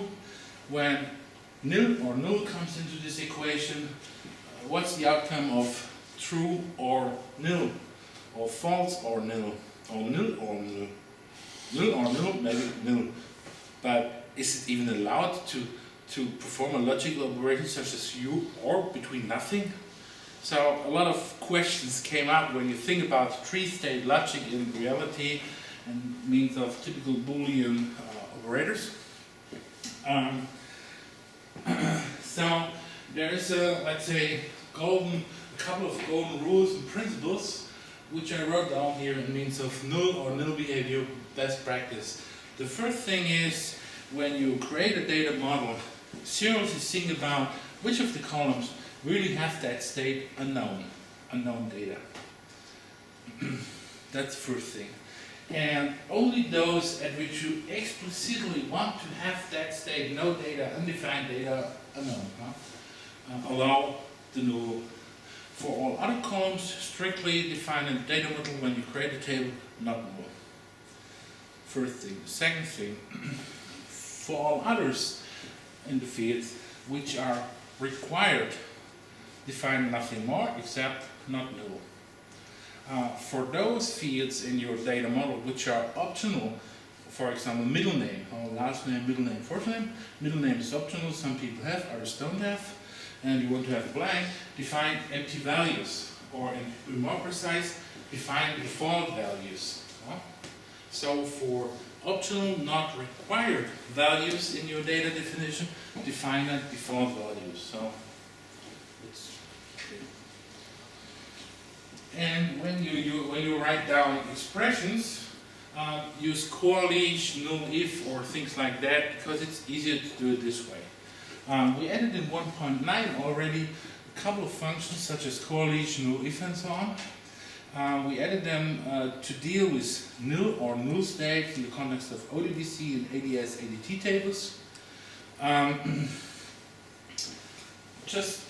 When nil or null comes into this equation, what's the outcome of true or nil, or false or nil, or nil or nil? Nil or nil, maybe nil. But is it even allowed to perform a logical operation such as you or between nothing? So a lot of questions came up when you think about tree-state logic in reality and means of typical Boolean operators. So there is let's say, a couple of golden rules and principles which I wrote down here in means of null or nil behavior best practice. The first thing is, when you create a data model, seriously think about which of the columns really have that state unknown data. That's the first thing. And only those at which you explicitly want to have that state, no data, undefined data, unknown, allow the null. For all other columns, strictly define a data model when you create a table, not null. First thing. The second thing, for all others in the field which are required, define nothing more except not null. For those fields in your data model which are optional, for example, middle name, last name, middle name, first name. Middle name is optional, some people have, others don't have. And you want to have a blank, define empty values, or to be more precise, define default values. So for optional, not required values in your data definition, define a default values. So it's okay. And when you write down expressions, use coalish, null if, or things like that, because it's easier to do it this way. We added in 1.9 already a couple of functions such as coalish, null if, and so on. We added them to deal with nil or null state in the context of ODBC and ADS ADT tables. Just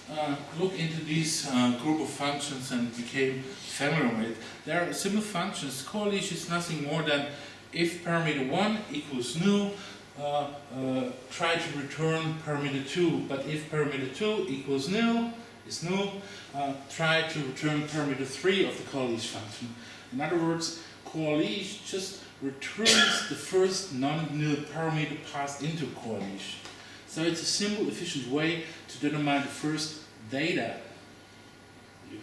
look into these group of functions and became familiar with it. There are simple functions. Coalish is nothing more than if parameter 1 equals null, try to return parameter 2, but if parameter 2 equals nil, is null, try to return parameter 3 of the coalish function. In other words, coalish just returns the first non-null parameter passed into coalish. So it's a simple, efficient way to determine the first data you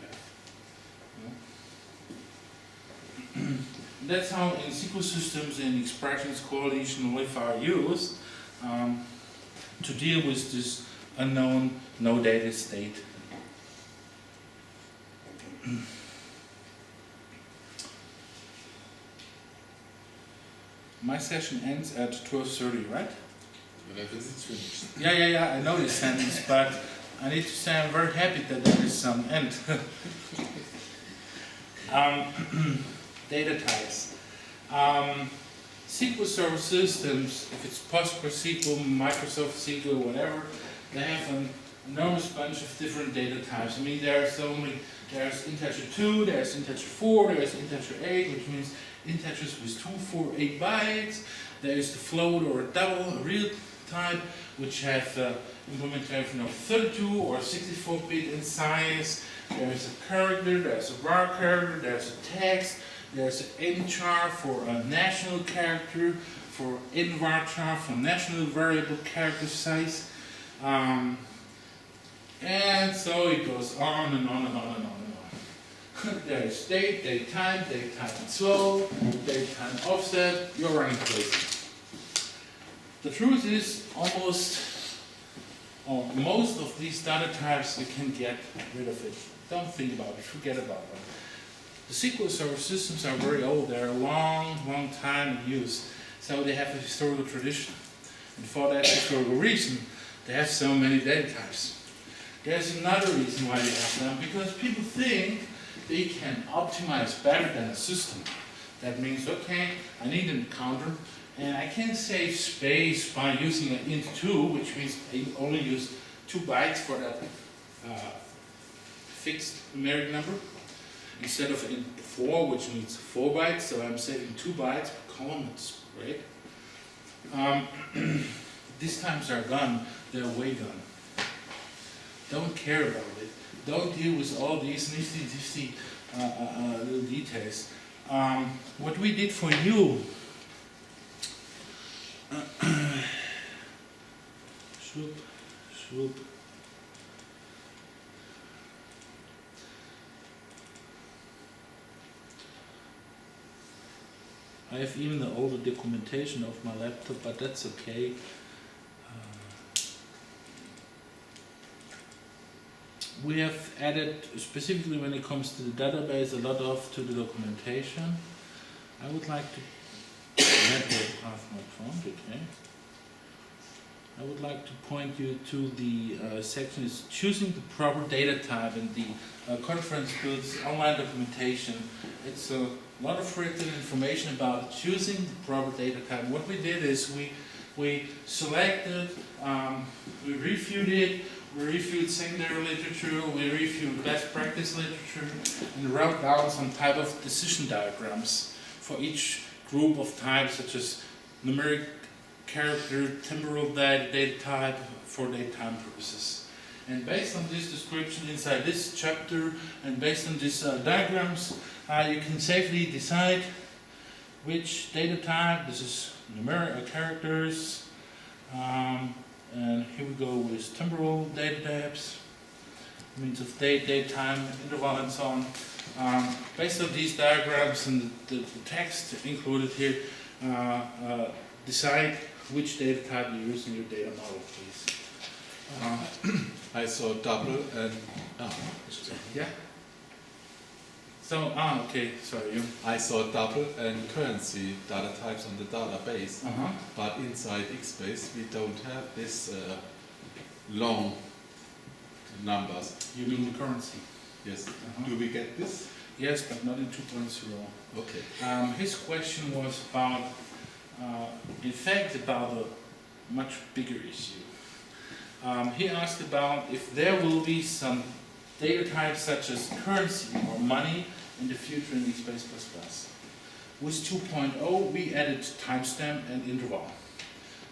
have. That's how in SQL systems and expressions coalish and null if are used to deal with this unknown no data state. My session ends at 12:30, right? It's finished. Yeah, I know this sentence, but I need to say I'm very happy that there is some end. Data types. SQL Server systems, if it's PostgreSQL, Microsoft SQL, whatever, they have an enormous bunch of different data types. I mean, there are so many. There's integer 2, there's integer 4, there's integer 8, which means integers with 2, 4, 8 bytes. There is the float or a double, a real type, which have implementation of 32 or 64-bit in size. There's a character, there's a var character, there's a text, there's an nchar for a national character, for nvarchar for national variable character size. And so it goes on and on and on and on and on. There is date, date time and slow, date time offset, you're running crazy. The truth is, almost, or most of these data types, you can get rid of it. Don't think about it, forget about them. The SQL Server systems are very old, they're a long time in use, so they have a historical tradition. And for that historical reason, they have so many data types. There's another reason why they have them, because people think they can optimize better than a system. That means, okay, I need an counter, and I can save space by using an int2, which means I only use 2 bytes for that fixed numeric number, instead of int4, which needs 4 bytes, so I'm saving 2 bytes per column, it's great. These times are gone, they're way gone. Don't care about it. Don't deal with all these nifty little details. What we did for you, swoop. I have even the older documentation of my laptop, but that's okay. We have added, specifically when it comes to the database, a lot of to the documentation. I would like to I would like to point you to the section is choosing the proper data type, and the conference builds online documentation. It's a lot of written information about choosing the proper data type. What we did is we selected, we reviewed it. We reviewed secondary literature, we reviewed best practice literature, and wrote down some type of decision diagrams for each group of types, such as numeric character, temporal data type, for date time purposes. And based on this description inside this chapter, and based on these diagrams, you can safely decide which data type. This is numeric characters. And here we go with temporal data types, means of date, date time, interval, and so on. Based on these diagrams and the text included here, decide which data type you use in your data model, please. I saw double and Yeah. So, okay, sorry, you. I saw double and currency data types on the database, but inside Xbase we don't have this long numbers. You mean the currency? Yes. Do we get this? Yes, but not in 2.0. Okay. His question was about, in fact, about a much bigger issue. He asked about if there will be some data types such as currency or money in the future in Xbase++. With 2.0, we added timestamp and interval,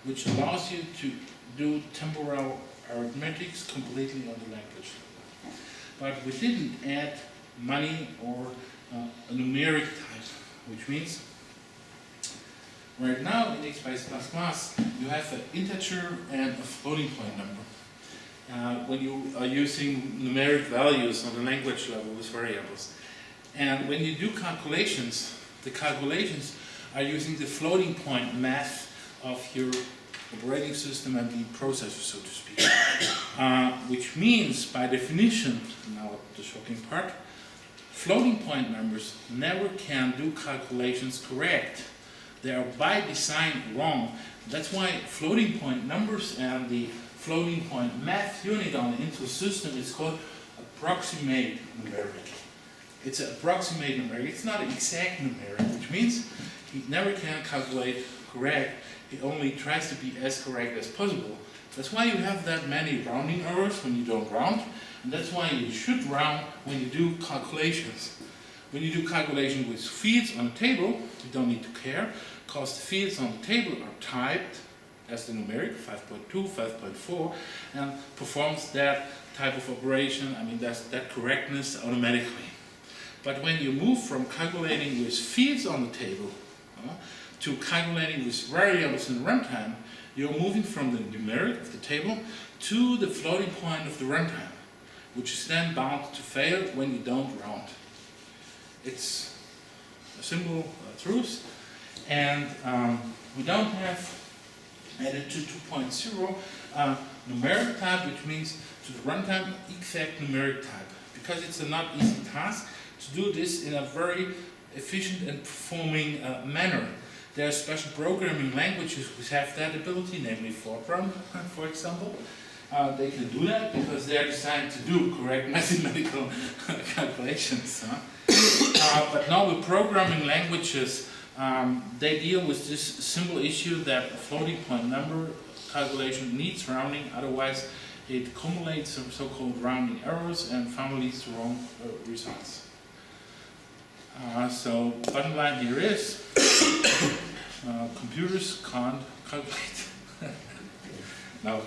which allows you to do temporal arithmetics completely on the language level. But we didn't add money or a numeric type, which means right now in Xbase++, you have an integer and a floating point number. When you are using numeric values on the language level with variables. And when you do calculations, the calculations are using the floating point math of your operating system and the processor, so to speak. Which means, by definition, now the shocking part, floating point numbers never can do calculations correct. They are by design wrong. That's why floating point numbers and the floating point math unit on the Intel system is called approximate numeric. it's an approximate numeric. It's not an exact numeric, which means he never can calculate correct. He only tries to be as correct as possible. That's why you have that many rounding errors when you don't round, and that's why you should round when you do calculations. When you do calculation with fields on a table, you don't need to care, because the fields on the table are typed as the numeric, 5.2, 5.4, and performs that type of operation, I mean that's that correctness automatically. But when you move from calculating with fields on the table to calculating with variables in runtime, you're moving from the numeric of the table to the floating point of the runtime, which is then bound to fail when you don't round. It's a simple truth, and we don't have added to 2.0 numeric type, which means to the runtime exact numeric type, because it's a not easy task to do this in a very efficient and performing manner. There are special programming languages which have that ability, namely Fortran, for example. They can do that because they are designed to do correct mathematical calculations. But now with programming languages, they deal with this simple issue that a floating point number calculation needs rounding, otherwise it accumulates some so-called rounding errors and finally leads to wrong results. So bottom line here is computers can't calculate. No.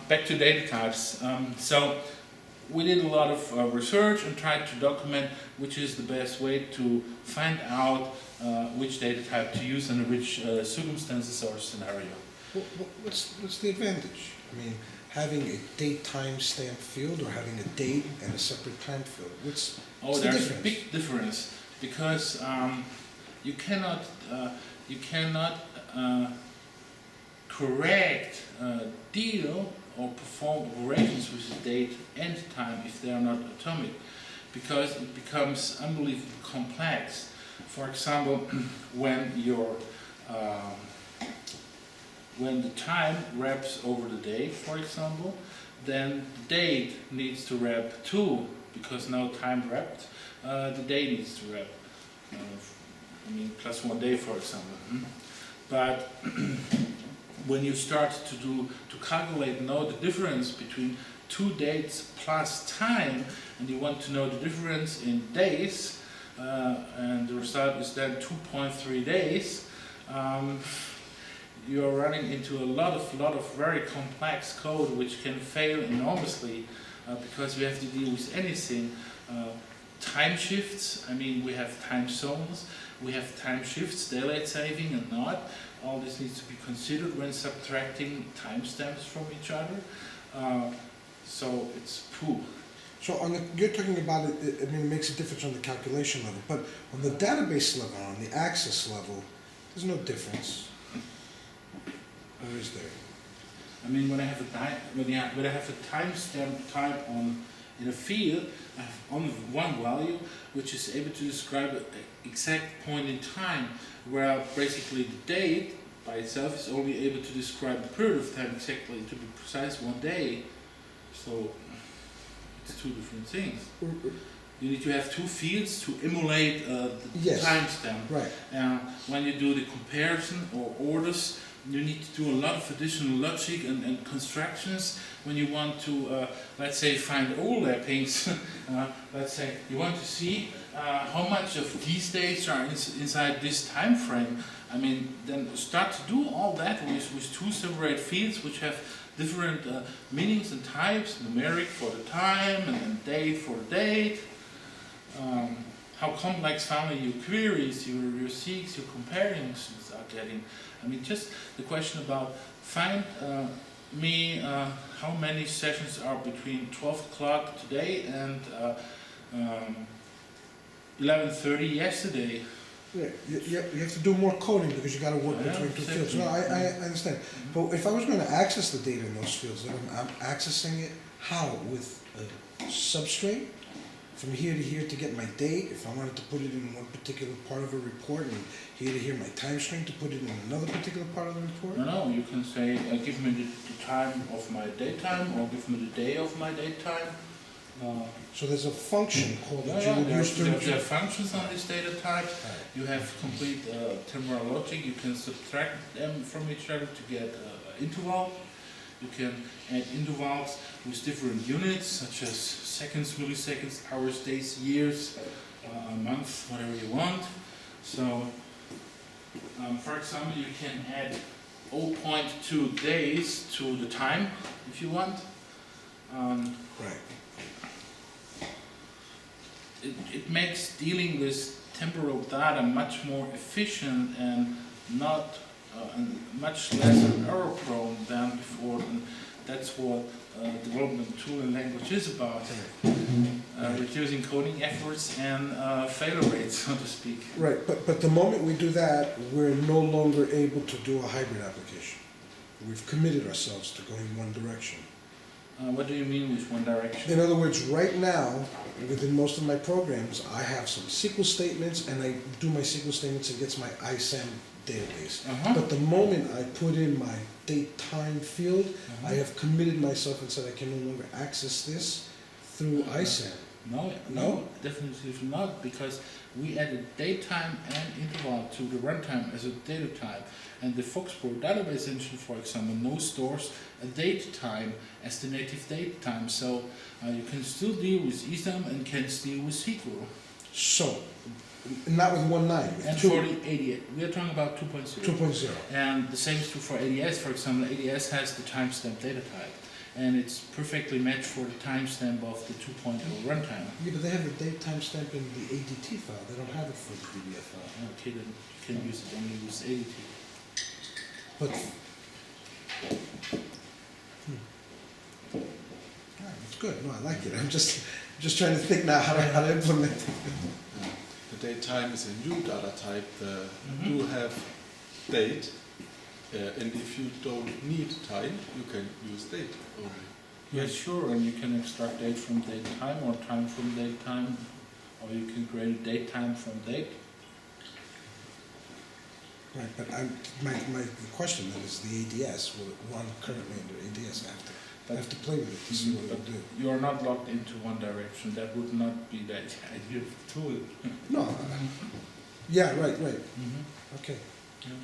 Back to data types. So we did a lot of research and tried to document which is the best way to find out which data type to use under which circumstances or scenario. What's the advantage? I mean, having a date time stamp field or having a date and a separate time field? What's the there's difference? a big difference because you cannot correct deal or perform operations with the date and time if they are not atomic, because it becomes unbelievably complex. For example, when the time wraps over the date, for example, then the date needs to wrap too, because now time wrapped, the day needs to wrap. I mean, plus 1 day, for example. But when you start to calculate, know the difference between 2 dates plus time, and you want to know the difference in days, and the result is then 2.3 days, you are running into a lot of very complex code which can fail enormously because we have to deal with anything. Time shifts, I mean we have time zones, we have time shifts, daylight saving and not. All this needs to be considered when subtracting timestamps from each other. So it's poo. So you're talking about it, I mean, it makes a difference on the calculation level, but on the database level, on the access level, there's no difference. Or is there? I mean, when I have a timestamp type in a field, I have only one value which is able to describe an exact point in time, where basically the date by itself is only able to describe the period of time exactly, to be precise, 1 day. So it's two different things. You need to have two fields to emulate the timestamp. Right. When you do the comparison or orders, you need to do a lot of additional logic and constructions when you want to, let's say, find overlappings. Let's say you want to see how much of these dates are inside this time frame. I mean, then start to do all that with two separate fields which have different meanings and types, numeric for the time and then date for the date. How complex finally your queries, your seeks, your comparisons are getting. I mean, just the question about find me how many sessions are between 12 o'clock today and 11:30 yesterday. Yeah, you have to do more coding because you got to work between two fields. No, I understand. But if I was going to access the data in those fields, then I'm accessing it how? With a substrate? From here to here to get my date, if I wanted to put it in one particular part of a report, and here to here my time string to put it in another particular part of the report? No, you can say give me the time of my daytime or give me the day of my daytime. So there's a function called Yeah, that yeah, you would there use to there are retrieve. functions on this data type. You have complete temporal logic. You can subtract them from each other to get interval. You can add intervals with different units, such as seconds, milliseconds, hours, days, years, months, whatever you want. So, for example, you can add 0.2 days to the time if you want. Right. It makes dealing with temporal data much more efficient and not and much less error prone than before. And that's what development tool and language is about. Reducing coding efforts and failure rates, so to speak. Right, but the moment we do that, we're no longer able to do a hybrid application. We've committed ourselves to going one direction. What do you mean with one direction? In other words, right now, within most of my programs, I have some SQL statements, and I do my SQL statements against my ISAM database. But the moment I put in my date-time field, I have committed myself and said I can no longer access this through ISAM. No, definitely not, because we added datetime and interval to the runtime as a data type. And the Foxpro database engine, for example, now stores a date time as the native date time. So you can still deal with ISAM and can deal with SQL. So, not with 1.9, with And 2, for the ADS, we are talking about 2.0. 2.0. And the same is true for ADS, for example. ADS has the timestamp data type. And it's perfectly matched for the timestamp of the 2.0 runtime. Yeah, but they have the date timestamp in the ADT file. They don't have it for the PDF file. Okay, then you can use it only with ADT. But, it's good. No, I like it. I'm just trying to think now how to implement it. The date time is a new data type. You have date, and if you don't need time, you can use date only. Yes, sure, and you can extract date from date time or time from date time, or you can create date time from date. Right, but my question then is the ADS. Will it run currently under ADS? I have to play with it to see what it'll do. You are not locked into one direction. That would not be the ideal tool. No. Yeah, right. Okay. Yeah.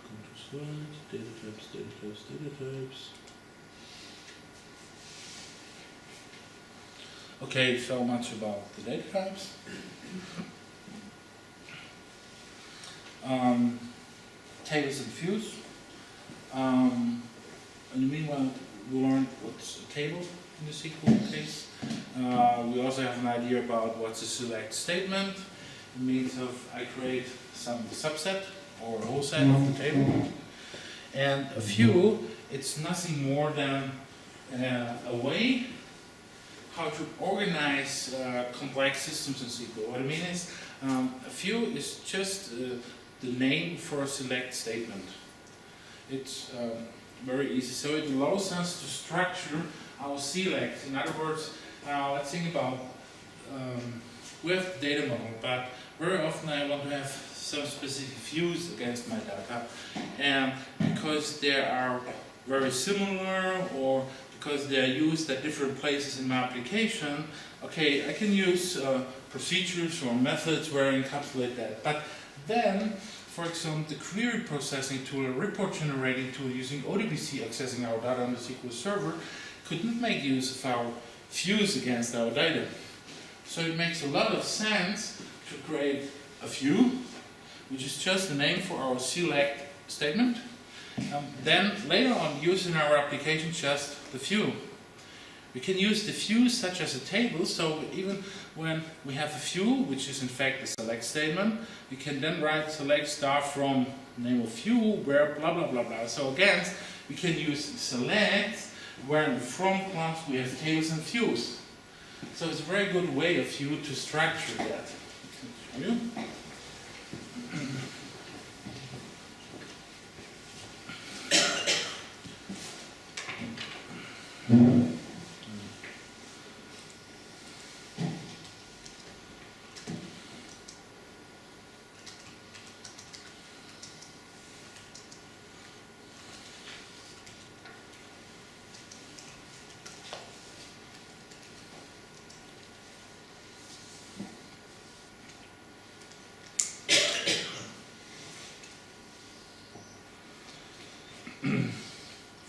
Go to slides, data types. Okay, so much about the data types. Tables and views. In the meanwhile, we learned what's a table in the SQL case. We also have an idea about what's a select statement. It means I create some subset or a whole set of the table. And a view, it's nothing more than a way how to organize complex systems in SQL. What I mean is, a view is just the name for a select statement. It's very easy. So it allows us to structure our select. In other words, let's think about, we have the data model, but very often I want to have some specific views against my data. And because they are very similar or because they are used at different places in my application, okay, I can use procedures or methods where I encapsulate that. But then, for example, the query processing tool, a report generating tool using ODBC accessing our data on the SQL server couldn't make use of our views against our data. So it makes a lot of sense to create a view, which is just the name for our select statement. Then later on use in our application just the view. We can use the view such as a table, so even when we have a view, which is in fact a select statement, we can then write select star from name of view where blah blah blah blah. So again, we can use select where in the from class we have tables and views. So it's a very good way of you to structure that. Show you?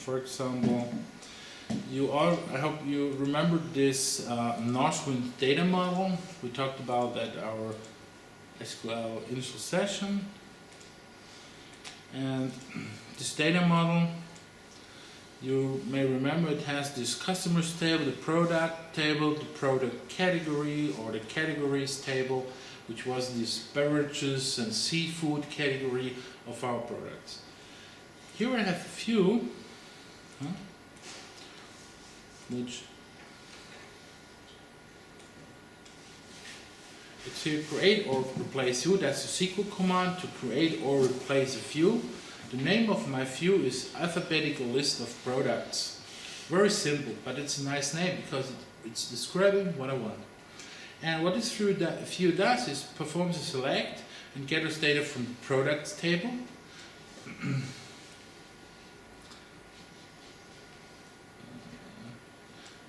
For example, I hope you remember this Northwind data model. We talked about that our SQL initial session. And this data model, you may remember it has this customers table, the product table, the product category or the categories table, which was this beverages and seafood category of our products. Here I have a few, which it's here create or replace view. That's a SQL command to create or replace a view. The name of my view is alphabetical list of products. Very simple, but it's a nice name because it's describing what I want. And what this view does is performs a select and gathers data from the products table.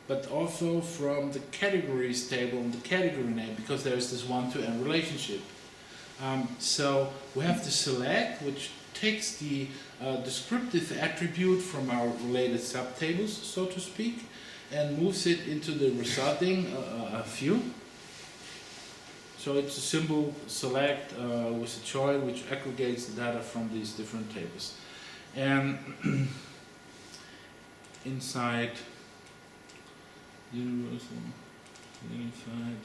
But also from the categories table and the category name, because there's this one-to-n relationship. So we have the select, which takes the descriptive attribute from our related subtables, so to speak, and moves it into the resulting view. So it's a simple select with a join which aggregates the data from these different tables. And inside universal unified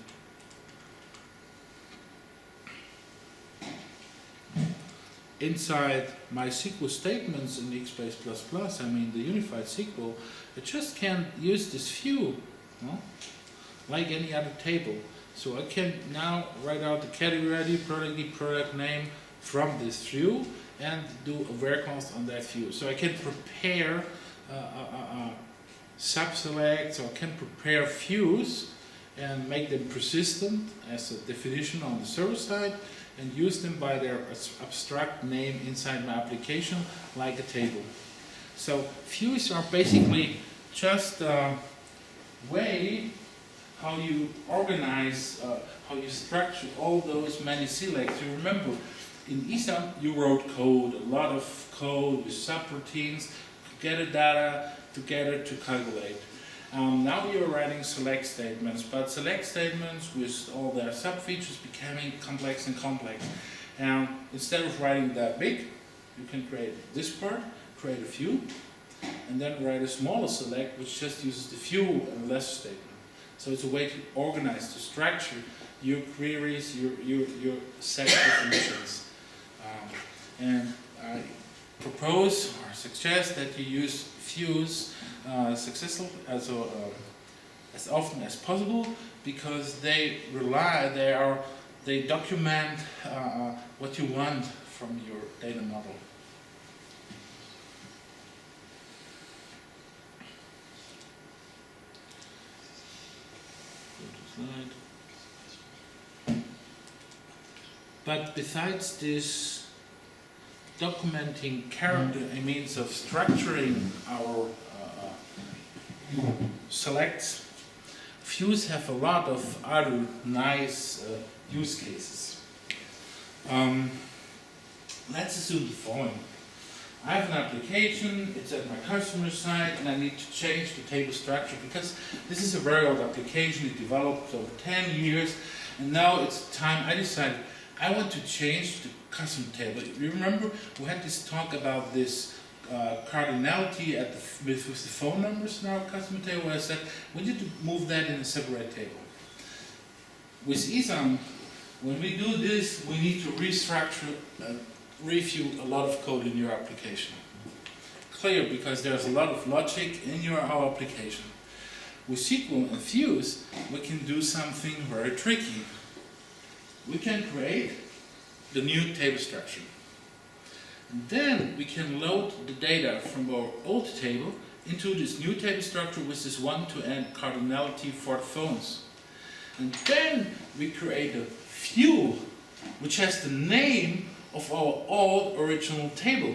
inside my SQL statements in the Xbase++, I mean the unified SQL, I just can't use this view, no? Like any other table. So I can now write out the category ID, product name from this view and do a where clause on that view. So I can prepare sub-selects, or can prepare views and make them persistent as a definition on the server side and use them by their abstract name inside my application like a table. So views are basically just a way how you organize, how you structure all those many selects. You remember in Isern you wrote code, a lot of code with subroutines to gather data together to calculate. Now you're writing select statements, but select statements with all their sub-features becoming complex and complex. And instead of writing that big, you can create this part, create a view, and then write a smaller select which just uses the view and less statement. So it's a way to organize, to structure your queries, your set definitions. And I propose or suggest that you use views successfully as often as possible, because they document what you want from your data model. But besides this documenting character, a means of structuring our selects, views have a lot of other nice use cases. Let's assume the following. I have an application, it's at my customer side, and I need to change the table structure because this is a very old application. It developed over 10 years, and now it's time I decided I want to change the custom table. You remember we had this talk about this cardinality with the phone numbers in our customer table, where I said we need to move that in a separate table. With Isern, when we do this, we need to restructure and review a lot of code in your application. Clear, because there's a lot of logic in our application. With SQL and views, we can do something very tricky. We can create the new table structure. And then we can load the data from our old table into this new table structure with this one-to-n cardinality for the phones. And then we create a view which has the name of our old original table.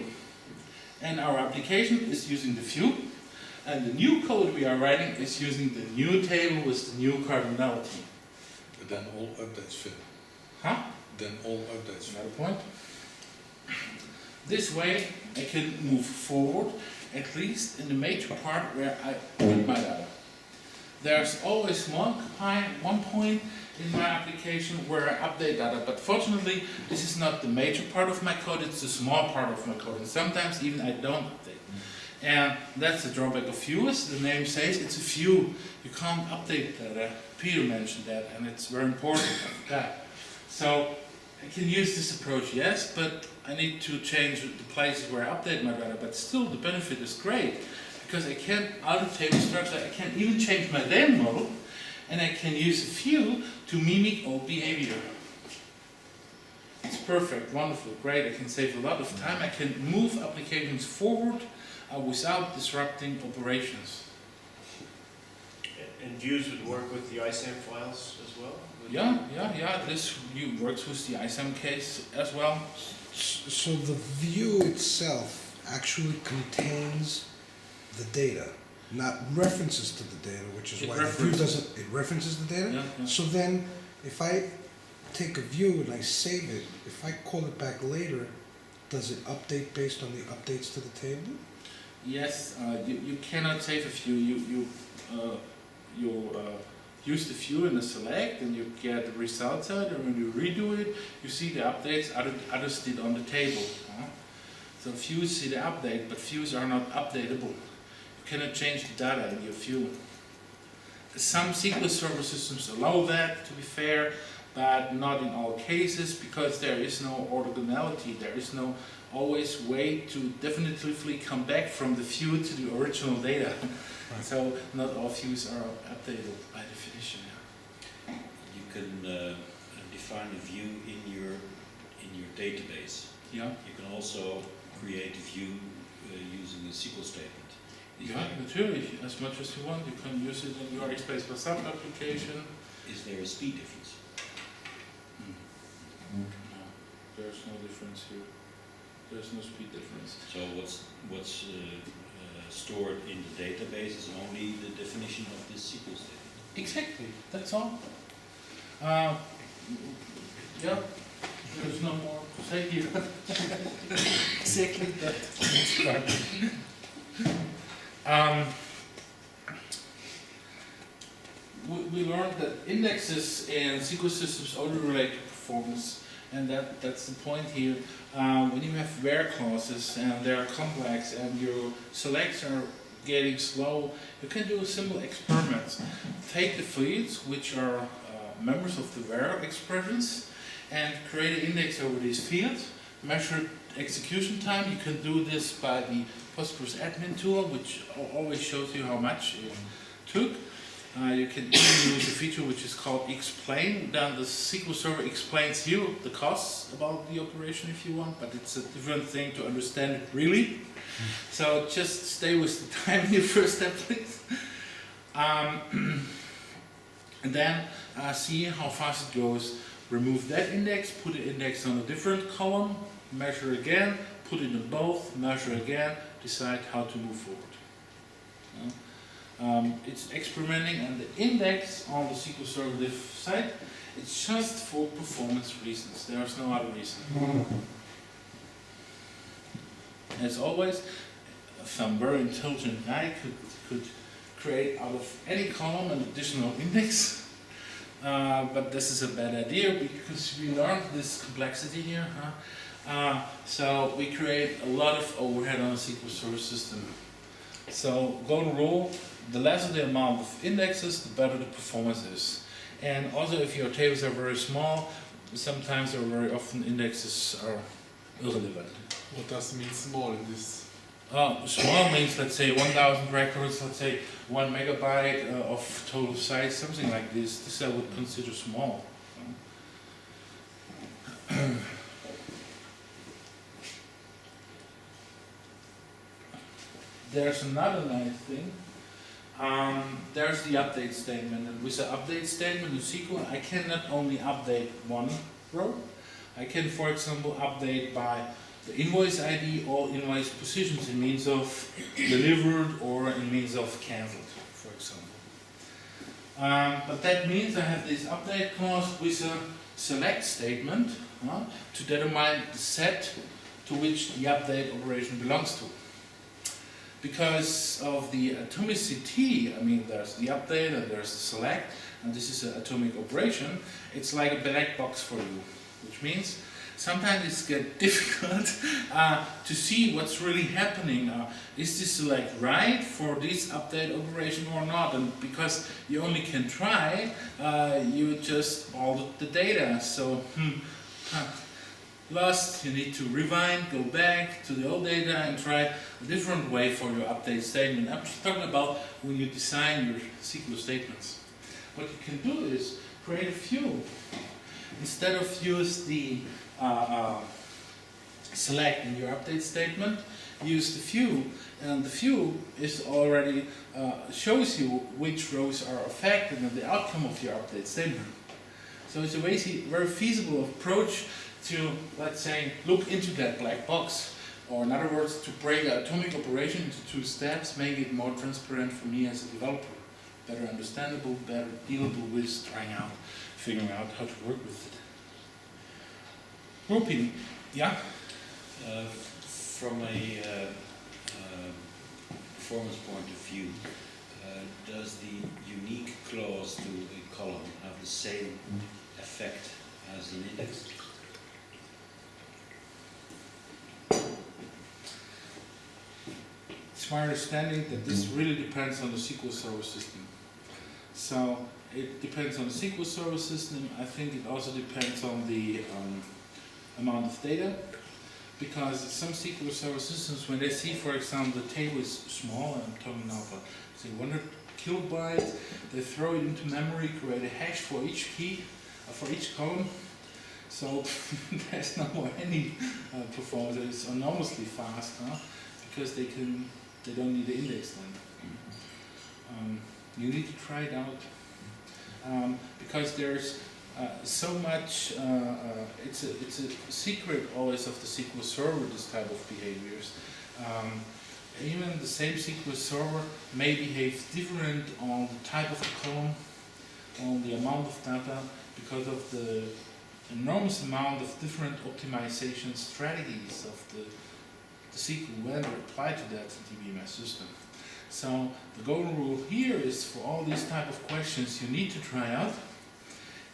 And our application is using the view, and the new code we are writing is using the new table with the new cardinality. But then all updates fail. Huh? Then all updates fail. Another point. This way I can move forward at least in the major part where I put my data. There's always one point in my application where I update data, but fortunately this is not the major part of my code, it's the small part of my code, and sometimes even I don't update. And that's the drawback of views. The name says it's a view. You can't update data. Peter mentioned that, and it's very important. So I can use this approach, yes, but I need to change the places where I update my data, but still the benefit is great, because I can, out of table structure, I can even change my data model, and I can use a view to mimic old behavior. It's perfect, wonderful, great. I can save a lot of time. I can move applications forward without disrupting operations. And views would work with the ISAM files as well? Yeah. This view works with the ISAM case as well. So the view itself actually contains the data, not references to the data, which is why the view doesn't, it references the data? Yeah. So then, if I take a view and I save it, if I call it back later, does it update based on the updates to the table? Yes, you cannot save a view. You use the view in the select, and you get the results out, and when you redo it, you see the updates others did on the table. So views see the update, but views are not updatable. You cannot change the data in your view. Some SQL Server systems allow that, to be fair, but not in all cases, because there is no orthogonality. There is no always way to definitively come back from the view to the original data. Right. So not all views are updated by definition. Yeah. You can define a view in your database. Yeah. You can also create a view using a SQL statement. Yeah, naturally, as much as you want. You can use it in your Xbase by sub application. Is there a speed difference? No, there's no difference here. There's no speed difference. So what's stored in the database is only the definition of this SQL statement? Exactly, that's all. Yeah, there's no more to say here. Exactly, that's correct. We learned that indexes in SQL systems only relate to performance, and that's the point here. When you have where clauses and they are complex and your selects are getting slow, you can do simple experiments. Take the fields, which are members of the where expressions, and create an index over these fields. Measure execution time. You can do this by the Postgres admin tool, which always shows you how much it took. You can even use a feature which is called explain. Then the SQL Server explains you the costs about the operation if you want, but it's a different thing to understand it really. So just stay with the time in your first step, please. And then see how fast it goes. Remove that index, put the index on a different column, measure again, put it in both, measure again, decide how to move forward. It's experimenting, and the index on the SQL Server diff site, it's just for performance reasons. There's no other reason. As always, some very intelligent guy could create out of any column an additional index. But this is a bad idea because we learned this complexity here. So we create a lot of overhead on a SQL Server system. So golden rule, the lesser the amount of indexes, the better the performance is. And also if your tables are very small, sometimes or very often indexes are irrelevant. What does it mean small in this? Small means, let's say, 1,000 records, let's say 1 megabyte of total size, something like this. This I would consider small. There's another nice thing. There's the update statement, and with the update statement in SQL, I can not only update one row, I can, for example, update by the invoice ID or invoice positions in means of delivered or in means of cancelled, for example. But that means I have this update clause with a select statement to determine the set to which the update operation belongs to. because of the atomicity. I mean, there's the update and there's the select, and this is an atomic operation. It's like a black box for you, which means sometimes it's get difficult to see what's really happening. Is this select right for this update operation or not? And because you only can try, you just altered the data. So, lost, you need to rewind, go back to the old data and try a different way for your update statement. I'm just talking about when you design your SQL statements. What you can do is create a few. Instead of use the select in your update statement, use the few, and the few is already shows you which rows are affected and the outcome of your update statement. So it's a very feasible approach to, let's say, look into that black box, or in other words, to break an atomic operation into 2 steps, make it more transparent for me as a developer, better understandable, better dealable with figuring out how to work with it. Grouping, yeah? From a performance point of view, does the unique clause to a column have the same effect as an index? It's my understanding that this really depends on the SQL Server system. So it depends on the SQL Server system. I think it also depends on the amount of data, because some SQL Server systems, when they see, for example, the table is small, and I'm talking now about, say, 100 kilobytes, they throw it into memory, create a hash for each key, for each column. So there's no more any performance. It's enormously fast, because they don't need the index then. You need to try it out, because there's so much. It's a secret always of the SQL Server, this type of behaviors. Even the same SQL Server may behave different on the type of the column, on the amount of data, because of the enormous amount of different optimization strategies of the SQL vendor applied to that DBMS system. So the golden rule here is, for all these type of questions, you need to try out,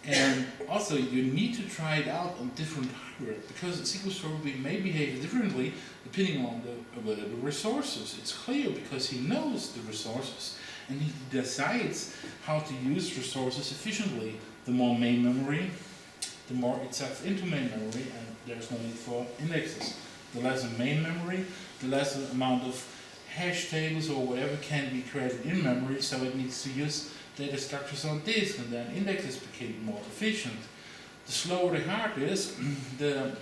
and also you need to try it out on different hardware, because the SQL Server may behave differently depending on the available resources. It's clear, because he knows the resources and he decides how to use resources efficiently. The more main memory, the more it sucks into main memory, and there's no need for indexes. The less in main memory, the less amount of hash tables or whatever can be created in memory, so it needs to use data structures on disk, and then indexes became more efficient. The slower the hard is, the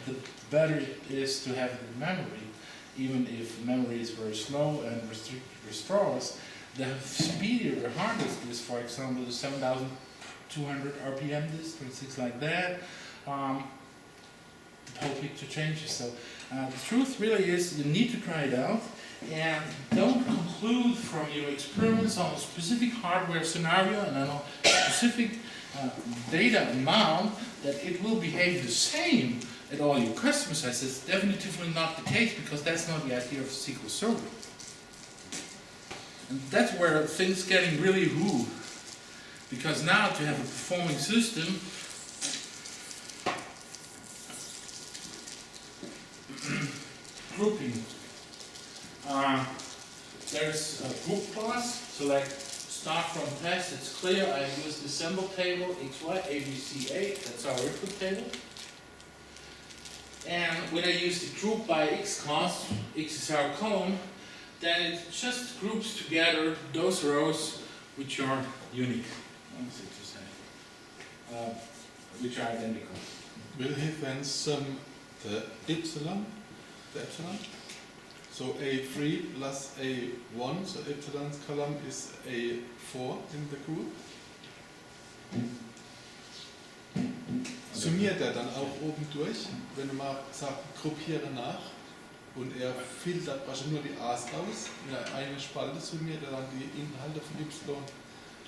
better it is to have it in memory. Even if memory is very slow and restores, the speedier the hard disk is, for example, the 7,200 RPM disk and things like that, the whole picture changes. So the truth really is, you need to try it out, and don't conclude from your experiments on a specific hardware scenario and on a specific data amount that it will behave the same at all your customer sites. It's definitively not the case, because that's not the idea of SQL Server. And that's where things getting really woo. Because now, to have a performing system, grouping. There's a group class, so like start from test, it's clear. I use the symbol table, XY, ABC8, that's our input table. And when I use the group by X class, X is our column, then it just groups together those rows which are unique, which are identical. Will he then sum the epsilon? So A3 plus A1, so epsilon's column is A4 in the group. Summiert er dann auch oben durch, wenn er mal sagt, gruppiere nach, und er filtert wahrscheinlich nur die A's aus, in der eine Spalte summiert er dann die Inhalte von Y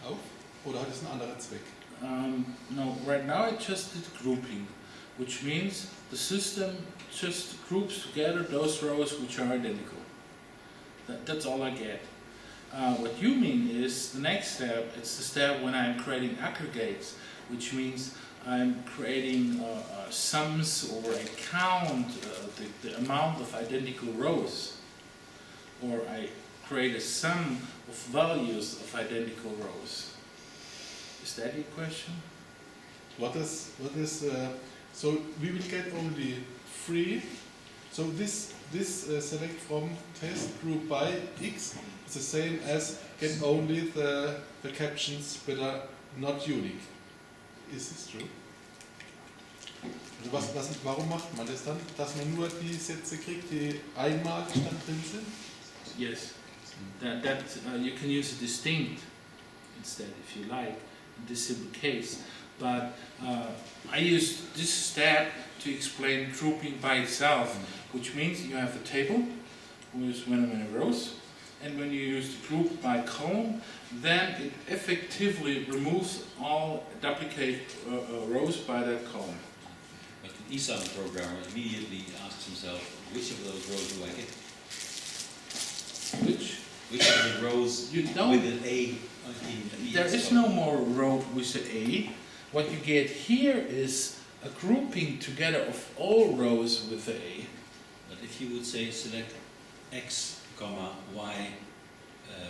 auf, oder hat es einen anderen Zweck? No, right now it just did grouping, which means the system just groups together those rows which are identical. That's all I get. What you mean is the next step. It's the step when I'm creating aggregates, which means I'm creating sums or a count, the amount of identical rows, or I create a sum of values of identical rows. Is that your question? So we will get only 3. So this select from test group by X is the same as get only the captions that are not unique. Ist es true? Also warum macht man das dann? Dass man nur die Sätze kriegt, die einmalig dann drin sind? Yes. That you can use a distinct instead, if you like, in this simple case. But I use this step to explain grouping by itself, which means you have a table with many rows, and when you use the group by column, then it effectively removes all duplicate rows by that column. But the Isern programmer immediately asks himself, which of those rows do I get? Which of the rows You don't. with an A in There is no more row with an A. What you get here is a grouping together of all rows with an A. But if you would say select X, comma, Y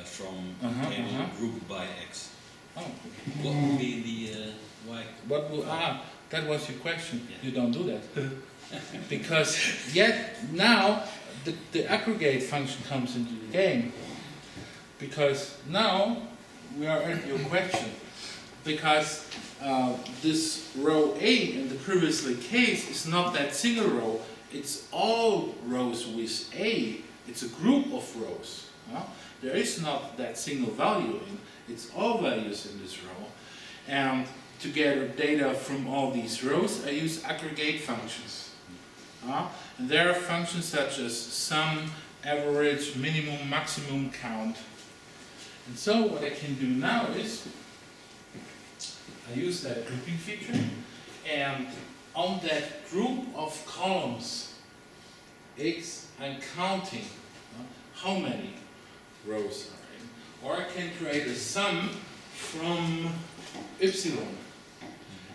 from table grouped by X, Oh. what would be the Y? What will, that was your question. Yeah. You don't do that. Because yet now the aggregate function comes into the game. Because now we are at your question. Because this row A in the previously case is not that single row, it's all rows with A. It's a group of rows. There is not that single value in, it's all values in this row. And to gather data from all these rows, I use aggregate functions. And there are functions such as sum, average, minimum, maximum, count. And so what I can do now is I use that grouping feature, and on that group of columns X, I'm counting how many rows are in. Or I can create a sum from epsilon.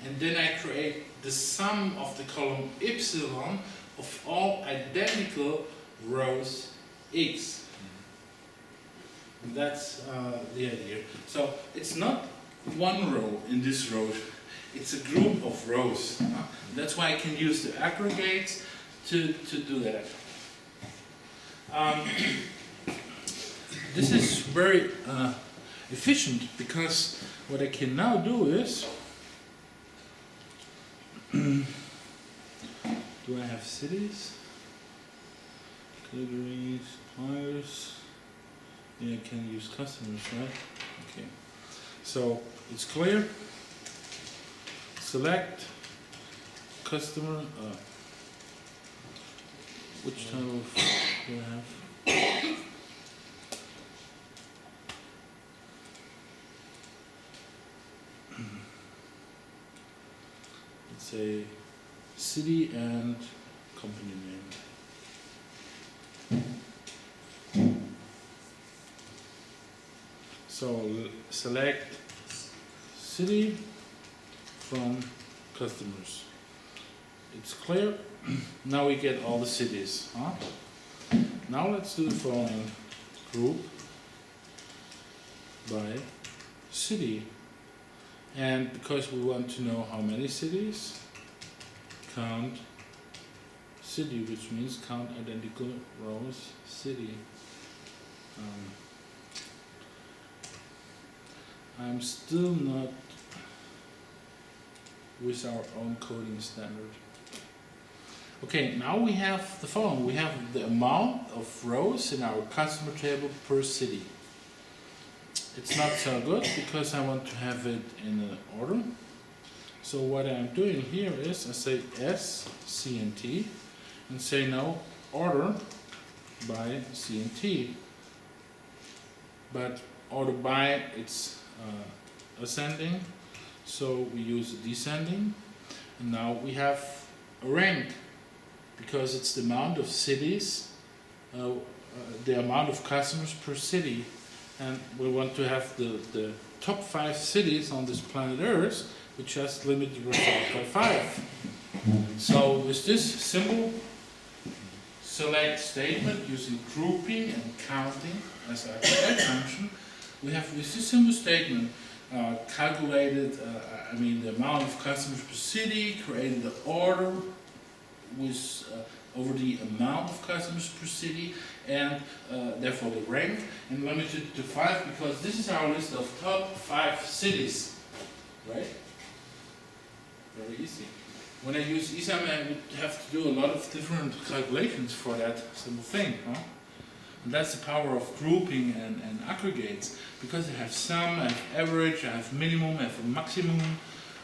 And then I create the sum of the column epsilon of all identical rows X. And that's the idea. So it's not one row in this row, it's a group of rows. That's why I can use the aggregates to do that. This is very efficient because what I can now do is, do I have cities, categories, suppliers? Yeah, I can use customers, right? Okay. So it's clear. Select customer. Which type of do I have? Let's say city and company name. So select city from customers. It's clear. Now we get all the cities. Now let's do the following. Group by city. And because we want to know how many cities, count city, which means count identical rows, city. I'm still not with our own coding standard. Okay, now we have the following. We have the amount of rows in our customer table per city. It's not so good because I want to have it in an order. So what I'm doing here is I say S, C and T, and say now order by C and T. But order by, it's ascending, so we use descending. And now we have a rank because it's the amount of cities the amount of customers per city, and we want to have the top 5 cities on this planet Earth, we just limit the result by 5. So with this simple select statement using grouping and counting as our select function, we have with this simple statement calculated the amount of customers per city, created the order with over the amount of customers per city, and therefore the rank, and limited to 5 because this is our list of top 5 cities, right? Very easy. When I use Isam, I would have to do a lot of different calculations for that simple thing, huh? And that's the power of grouping and aggregates, because I have sum, I have average, I have minimum, I have a maximum.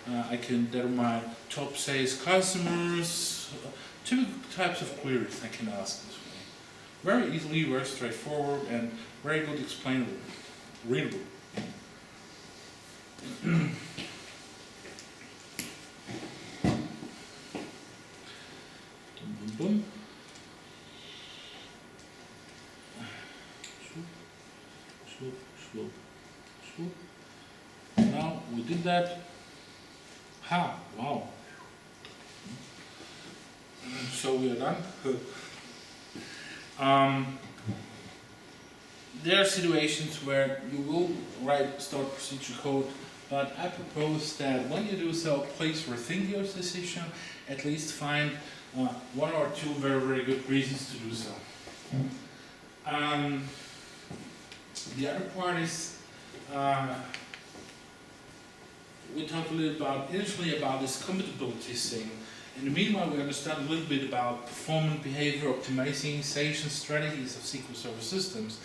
I can determine top sales customers, typical types of queries I can ask this way. Very easily, very straightforward, and very good explainable, readable. Boom. Swoop, swoop, swoop. Now we did that. Ha! Wow. So we are done. There are situations where you will write stored procedure code, but I propose that when you do so, please rethink your decision. At least find 1 or 2 very, very good reasons to do so. The other part is we talked a little initially about this compatibility thing. In the meanwhile, we understand a little bit about performance, behavior, optimization strategies of SQL Server systems.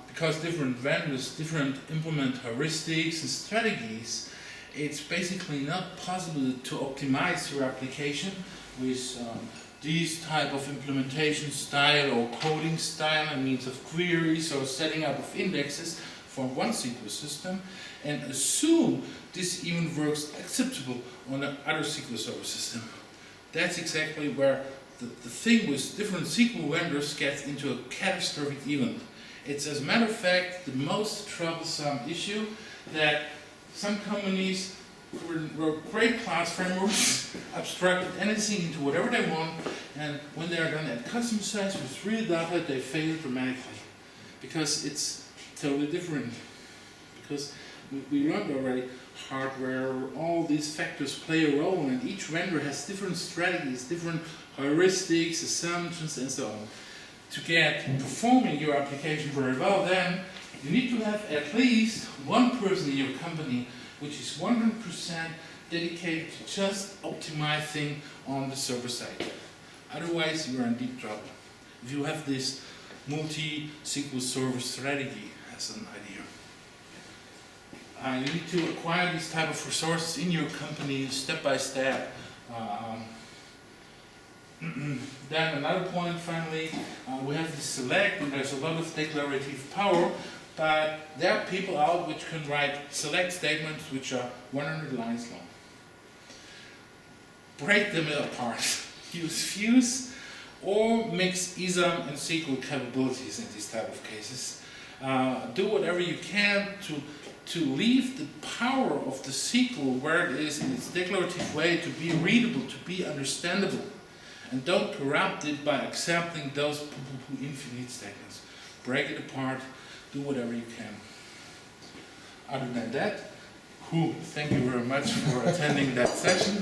Because different vendors, different implement heuristics and strategies, it's basically not possible to optimize your application with these type of implementation style or coding style and means of queries or setting up of indexes for one SQL system and assume this even works acceptable on another SQL Server system. That's exactly where the thing with different SQL vendors gets into a catastrophic event. It's, as a matter of fact, the most troublesome issue that some companies wrote great class frameworks, abstracted anything into whatever they want, and when they are done at customer size with real data, they fail dramatically. Because it's totally different. Because we learned already, hardware, all these factors play a role, and each vendor has different strategies, different heuristics, assumptions, and so on. To get performing your application very well, then you need to have at least one person in your company which is 100% dedicated to just optimizing on the server side. Otherwise, you are in deep trouble. If you have this multi-SQL Server strategy as an idea. You need to acquire these type of resources in your company step by step. Then another point, finally, we have the select, and there's a lot of declarative power, but there are people out which can write select statements which are 100 lines long. Break them apart. Use fuse or mix ISAM and SQL capabilities in these type of cases. Do whatever you can to leave the power of the SQL where it is in its declarative way to be readable, to be understandable. And don't corrupt it by accepting those infinite statements. Break it apart, do whatever you can. Other than that, thank you very much for attending that session.